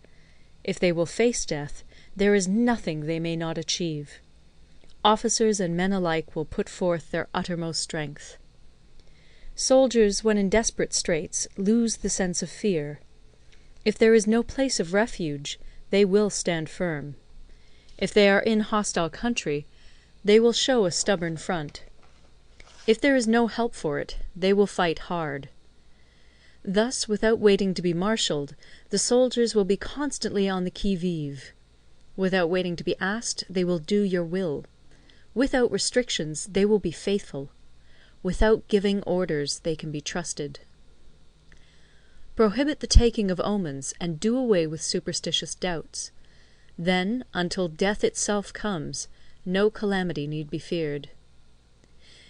If they will face death, there is nothing they may not achieve. Officers and men alike will put forth their uttermost strength. Soldiers, when in desperate straits, lose the sense of fear. If there is no place of refuge, they will stand firm. If they are in hostile country, they will show a stubborn front. If there is no help for it, they will fight hard. Thus, without waiting to be marshalled, the soldiers will be constantly on the qui-vive. Without waiting to be asked, they will do your will. Without restrictions, they will be faithful. Without giving orders, they can be trusted. Prohibit the taking of omens, and do away with superstitious doubts. Then, until death itself comes, no calamity need be feared.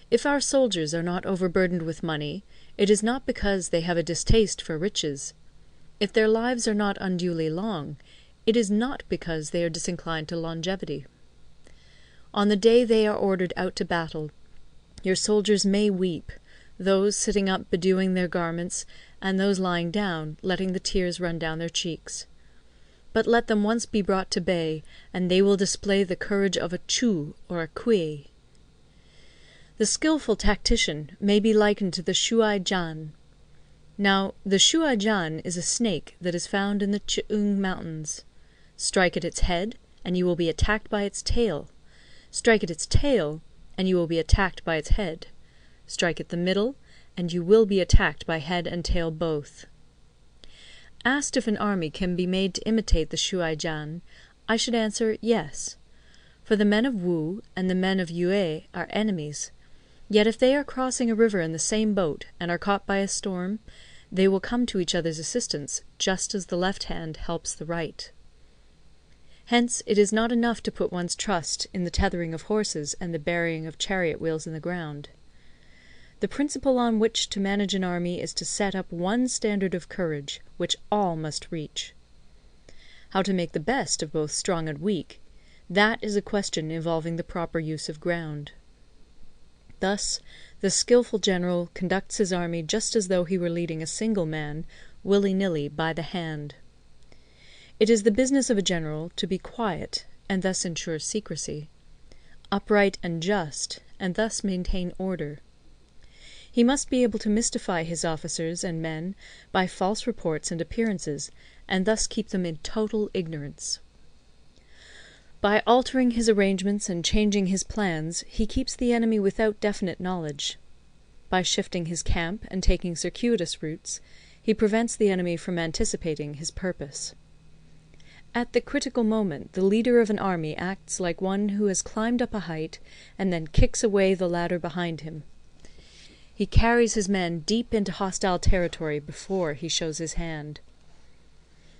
If our soldiers are not overburdened with money, it is not because they have a distaste for riches. If their lives are not unduly long, it is not because they are disinclined to longevity. On the day they are ordered out to battle, your soldiers may weep, those sitting up bedewing their garments, and those lying down, letting the tears run down their cheeks. But let them once be brought to bay, and they will display the courage of a Chu or a Kui. The skilful tactician may be likened to the Shuai-jan. Now, the Shuai-jan is a snake that is found in the Ch'ung Mountains. Strike at its head, and you will be attacked by its tail. Strike at its tail, and you will be attacked by its head. Strike at the middle, and you will be attacked by head and tail both. Asked if an army can be made to imitate the Shuai-jan, I should answer yes. For the men of Wu and the men of Yue are enemies. Yet if they are crossing a river in the same boat, and are caught by a storm, they will come to each other's assistance, just as the left hand helps the right. Hence it is not enough to put one's trust in the tethering of horses and the burying of chariot wheels in the ground. The principle on which to manage an army is to set up one standard of courage, which all must reach. How to make the best of both strong and weak, that is a question involving the proper use of ground. Thus, the skilful general conducts his army just as though he were leading a single man, willy-nilly, by the hand. It is the business of a general to be quiet, and thus ensure secrecy; upright and just, and thus maintain order. He must be able to mystify his officers and men by false reports and appearances, and thus keep them in total ignorance. By altering his arrangements and changing his plans, he keeps the enemy without definite knowledge. By shifting his camp and taking circuitous routes, he prevents the enemy from anticipating his purpose. At the critical moment the leader of an army acts like one who has climbed up a height and then kicks away the ladder behind him. He carries his men deep into hostile territory before he shows his hand.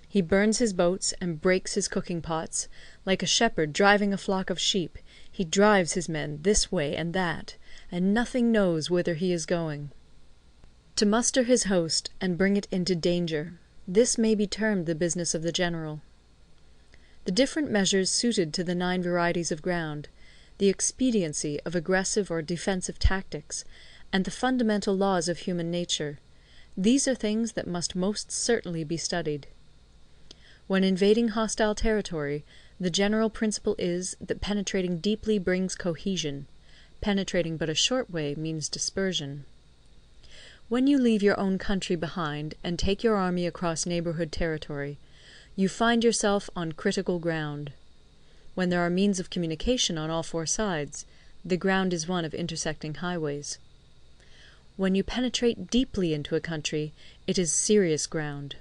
He burns his boats and breaks his cooking pots. Like a shepherd driving a flock of sheep, he drives his men this way and that, and nothing knows whither he is going. To muster his host and bring it into danger, this may be termed the business of the general. The different measures suited to the 9 varieties of ground, the expediency of aggressive or defensive tactics, and the fundamental laws of human nature, these are things that must most certainly be studied. When invading hostile territory, the general principle is that penetrating deeply brings cohesion; penetrating but a short way means dispersion. When you leave your own country behind and take your army across neighbourhood territory, you find yourself on critical ground. When there are means of communication on all 4 sides, the ground is one of intersecting highways. When you penetrate deeply into a country, it is serious ground;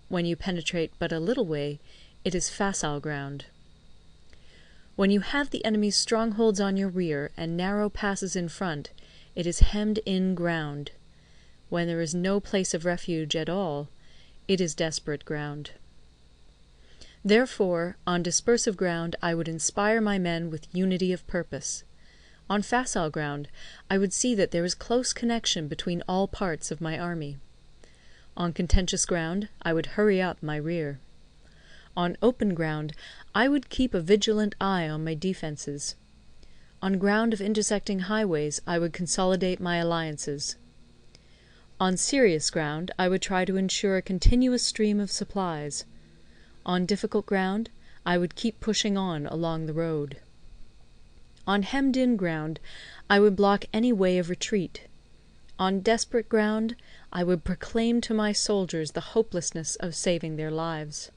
when you penetrate but a little way, it is facile ground. When you have the enemy's strongholds on your rear and narrow passes in front, it is hemmed-in ground; when there is no place of refuge at all, it is desperate ground. Therefore, on dispersive ground I would inspire my men with unity of purpose. On facile ground I would see that there is close connection between all parts of my army. On contentious ground I would hurry up my rear. On open ground I would keep a vigilant eye on my defences. On ground of intersecting highways I would consolidate my alliances. On serious ground I would try to ensure a continuous stream of supplies. On difficult ground I would keep pushing on along the road. On hemmed-in ground I would block any way of retreat. On desperate ground I would proclaim to my soldiers the hopelessness of saving their lives.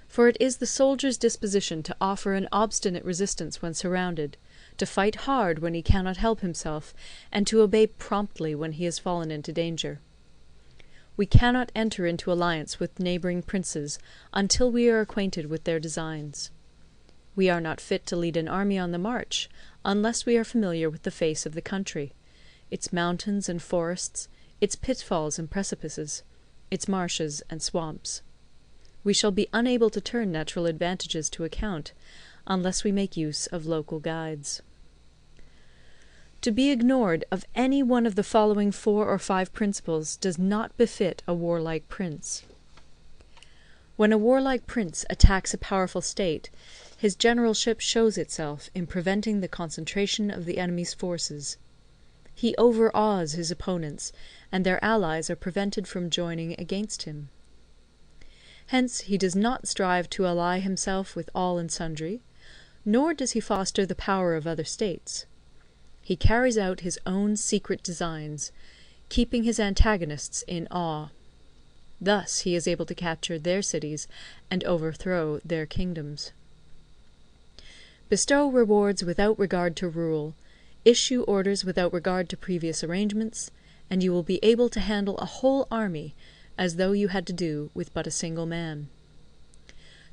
For it is the soldier's disposition to offer an obstinate resistance when surrounded, to fight hard when he cannot help himself, and to obey promptly when he has fallen into danger. We cannot enter into alliance with neighbouring princes until we are acquainted with their designs. We are not fit to lead an army on the march unless we are familiar with the face of the country, its mountains and forests, its pitfalls and precipices, its marshes and swamps. We shall be unable to turn natural advantages to account unless we make use of local guides. To be ignored of any one of the following 4 or 5 principles does not befit a warlike prince. When a warlike prince attacks a powerful state, his generalship shows itself in preventing the concentration of the enemy's forces. He overawes his opponents, and their allies are prevented from joining against him. Hence he does not strive to ally himself with all and sundry, nor does he foster the power of other states. He carries out his own secret designs, keeping his antagonists in awe. Thus he is able to capture their cities and overthrow their kingdoms. Bestow rewards without regard to rule, issue orders without regard to previous arrangements, and you will be able to handle a whole army as though you had to do with but a single man.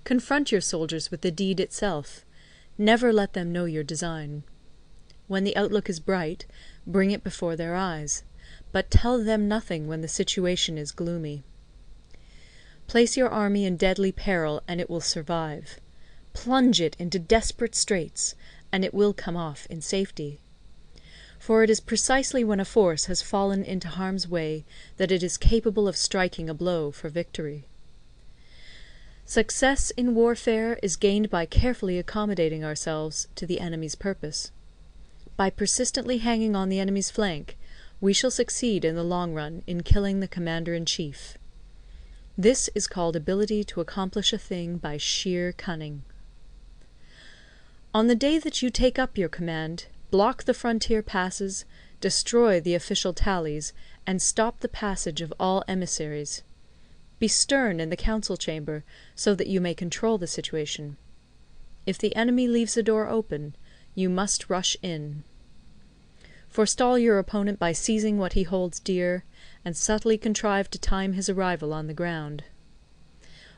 Confront your soldiers with the deed itself. Never let them know your design. When the outlook is bright, bring it before their eyes, but tell them nothing when the situation is gloomy. Place your army in deadly peril, and it will survive. Plunge it into desperate straits, and it will come off in safety. For it is precisely when a force has fallen into harm's way that it is capable of striking a blow for victory. Success in warfare is gained by carefully accommodating ourselves to the enemy's purpose. By persistently hanging on the enemy's flank, we shall succeed in the long run in killing the commander-in-chief. This is called ability to accomplish a thing by sheer cunning. On the day that you take up your command, block the frontier passes, destroy the official tallies, and stop the passage of all emissaries. Be stern in the council chamber, so that you may control the situation. If the enemy leaves the door open, you must rush in. Forestall your opponent by seizing what he holds dear, and subtly contrive to time his arrival on the ground.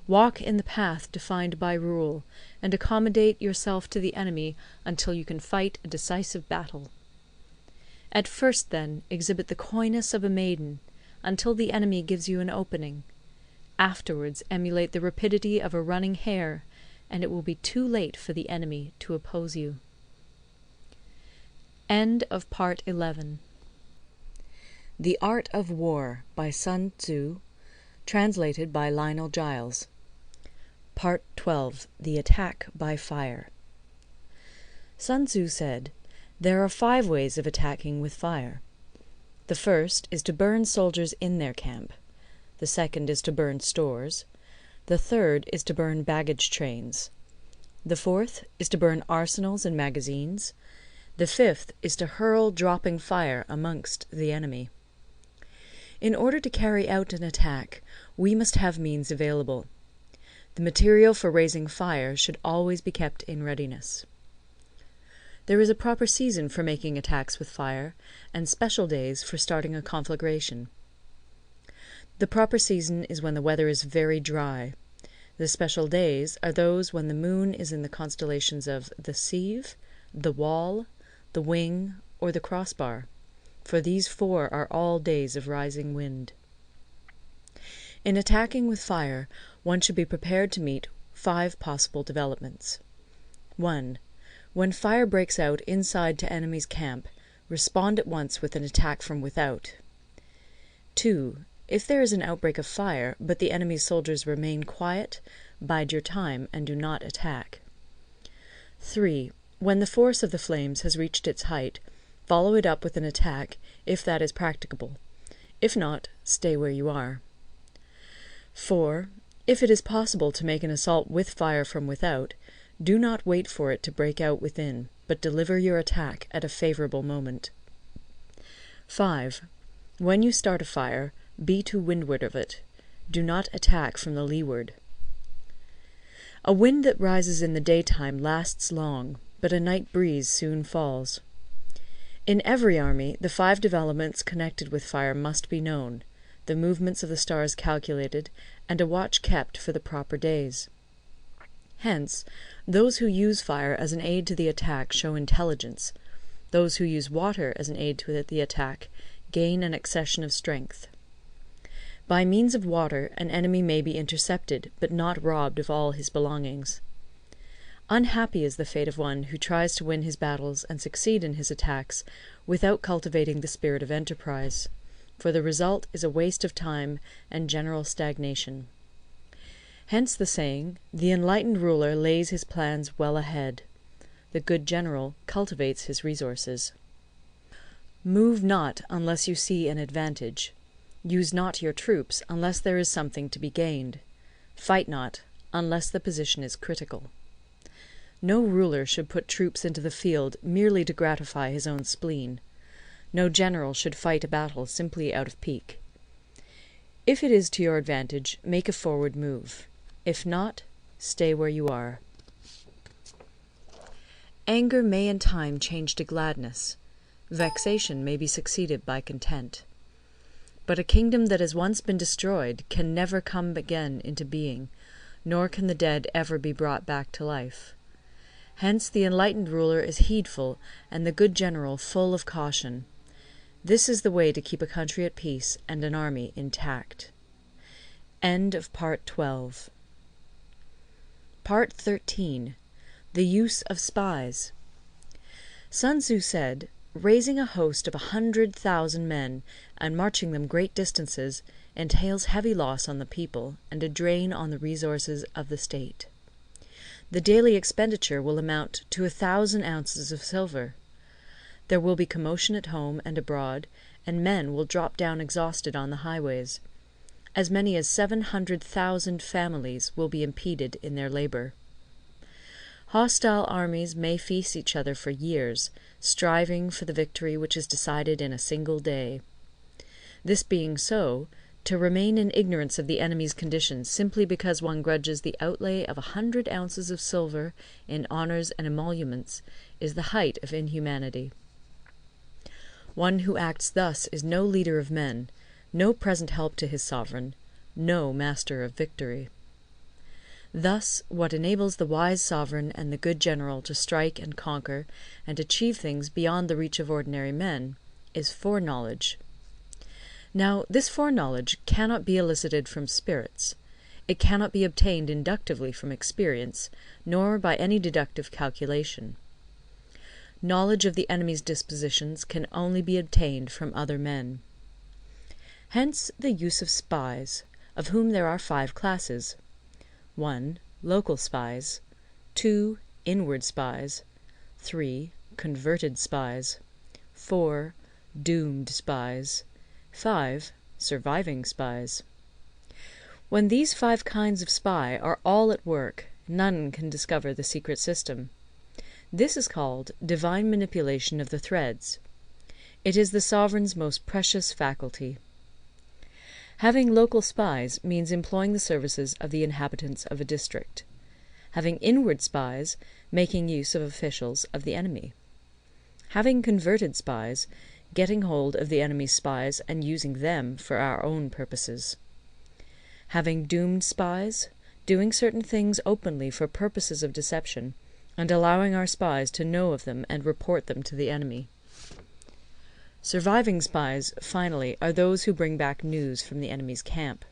Walk in the path defined by rule, and accommodate yourself to the enemy until you can fight a decisive battle. At first, then, exhibit the coyness of a maiden, until the enemy gives you an opening. Afterwards emulate the rapidity of a running hare, and it will be too late for the enemy to oppose you. End of Part 11. The Art of War by Sun Tzu, translated by Lionel Giles. Part 12. The Attack by Fire. Sun Tzu said, "There are 5 ways of attacking with fire. The first is to burn soldiers in their camp. The second is to burn stores. The third is to burn baggage trains. The fourth is to burn arsenals and magazines. The fifth is to hurl dropping fire amongst the enemy." In order to carry out an attack, we must have means available. The material for raising fire should always be kept in readiness. There is a proper season for making attacks with fire, and special days for starting a conflagration. The proper season is when the weather is very dry. The special days are those when the moon is in the constellations of the Sieve, the Wall, the Wing, or the Crossbar, for these 4 are all days of rising wind. In attacking with fire, one should be prepared to meet 5 possible developments. 1. When fire breaks out inside to enemy's camp, respond at once with an attack from without. 2. If there is an outbreak of fire, but the enemy's soldiers remain quiet, bide your time and do not attack. 3. When the force of the flames has reached its height, follow it up with an attack, if that is practicable. If not, stay where you are. 4. If it is possible to make an assault with fire from without, do not wait for it to break out within, but deliver your attack at a favourable moment. 5. When you start a fire, be to windward of it. Do not attack from the leeward. A wind that rises in the daytime lasts long, but a night breeze soon falls. In every army, the 5 developments connected with fire must be known, the movements of the stars calculated, and a watch kept for the proper days. Hence, those who use fire as an aid to the attack show intelligence. Those who use water as an aid to the attack gain an accession of strength. By means of water, an enemy may be intercepted, but not robbed of all his belongings. Unhappy is the fate of one who tries to win his battles and succeed in his attacks without cultivating the spirit of enterprise, for the result is a waste of time and general stagnation. Hence the saying, "The enlightened ruler lays his plans well ahead. The good general cultivates his resources." Move not unless you see an advantage. Use not your troops unless there is something to be gained. Fight not unless the position is critical. No ruler should put troops into the field merely to gratify his own spleen. No general should fight a battle simply out of pique. If it is to your advantage, make a forward move. If not, stay where you are. Anger may in time change to gladness. Vexation may be succeeded by content. But a kingdom that has once been destroyed can never come again into being, nor can the dead ever be brought back to life. Hence the enlightened ruler is heedful, and the good general full of caution. This is the way to keep a country at peace and an army intact. End of Part 12. Part 13. The Use of Spies. Sun Tzu said, "Raising a host of 100,000 men, and marching them great distances, entails heavy loss on the people, and a drain on the resources of the state. The daily expenditure will amount to 1,000 ounces of silver. There will be commotion at home and abroad, and men will drop down exhausted on the highways. As many as 700,000 families will be impeded in their labour. Hostile armies may feast each other for years, striving for the victory which is decided in a single day. This being so, to remain in ignorance of the enemy's condition simply because one grudges the outlay of 100 ounces of silver in honours and emoluments is the height of inhumanity. One who acts thus is no leader of men, no present help to his sovereign, no master of victory. Thus, what enables the wise sovereign and the good general to strike and conquer and achieve things beyond the reach of ordinary men is foreknowledge. Now, this foreknowledge cannot be elicited from spirits. It cannot be obtained inductively from experience, nor by any deductive calculation. Knowledge of the enemy's dispositions can only be obtained from other men. Hence the use of spies, of whom there are 5 classes. 1. Local spies. 2. Inward spies. 3. Converted spies. 4. Doomed spies. 5. Surviving spies. When these 5 kinds of spy are all at work, none can discover the secret system. This is called divine manipulation of the threads. It is the sovereign's most precious faculty. Having local spies means employing the services of the inhabitants of a district. Having inward spies, making use of officials of the enemy. Having converted spies, getting hold of the enemy's spies and using them for our own purposes. Having doomed spies, doing certain things openly for purposes of deception, and allowing our spies to know of them and report them to the enemy. Surviving spies, finally, are those who bring back news from the enemy's camp.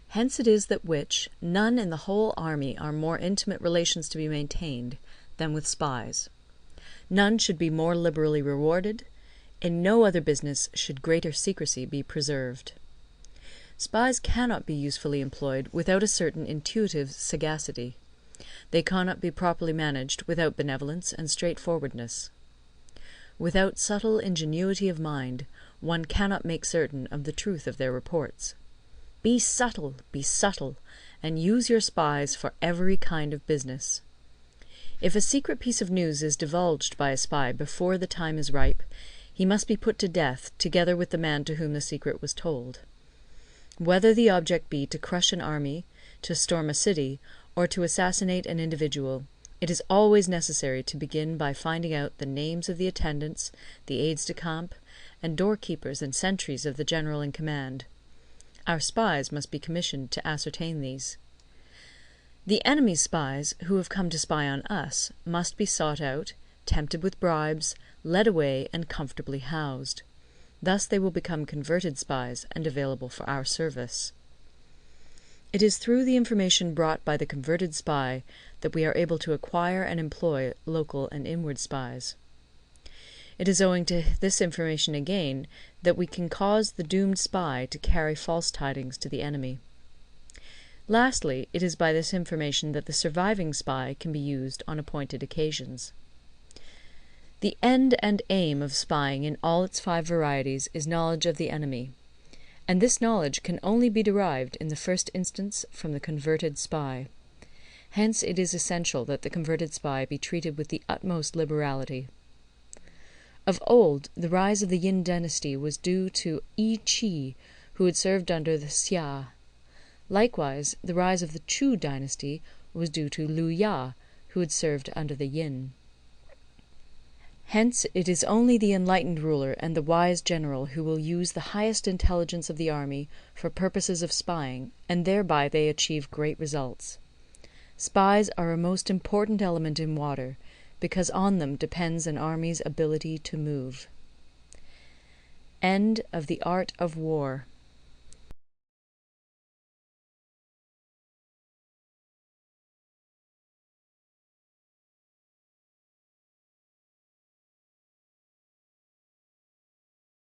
Hence it is that none in the whole army are more intimate relations to be maintained than with spies. None should be more liberally rewarded. In no other business should greater secrecy be preserved. Spies cannot be usefully employed without a certain intuitive sagacity. They cannot be properly managed without benevolence and straightforwardness. Without subtle ingenuity of mind, one cannot make certain of the truth of their reports. Be subtle, and use your spies for every kind of business. If a secret piece of news is divulged by a spy before the time is ripe, he must be put to death together with the man to whom the secret was told. Whether the object be to crush an army, to storm a city, or to assassinate an individual, it is always necessary to begin by finding out the names of the attendants, the aides-de-camp, and doorkeepers and sentries of the general in command. Our spies must be commissioned to ascertain these. The enemy's spies, who have come to spy on us, must be sought out, tempted with bribes, led away, and comfortably housed. Thus they will become converted spies and available for our service. It is through the information brought by the converted spy that we are able to acquire and employ local and inward spies. It is owing to this information again that we can cause the doomed spy to carry false tidings to the enemy. Lastly, it is by this information that the surviving spy can be used on appointed occasions. The end and aim of spying in all its 5 varieties is knowledge of the enemy, and this knowledge can only be derived in the first instance from the converted spy. Hence it is essential that the converted spy be treated with the utmost liberality. Of old, the rise of the Yin dynasty was due to Yi Qi, who had served under the Xia. Likewise, the rise of the Chu dynasty was due to Lu Ya, who had served under the Yin. Hence it is only the enlightened ruler and the wise general who will use the highest intelligence of the army for purposes of spying, and thereby they achieve great results. Spies are a most important element in water, because on them depends an army's ability to move. End of the Art of War.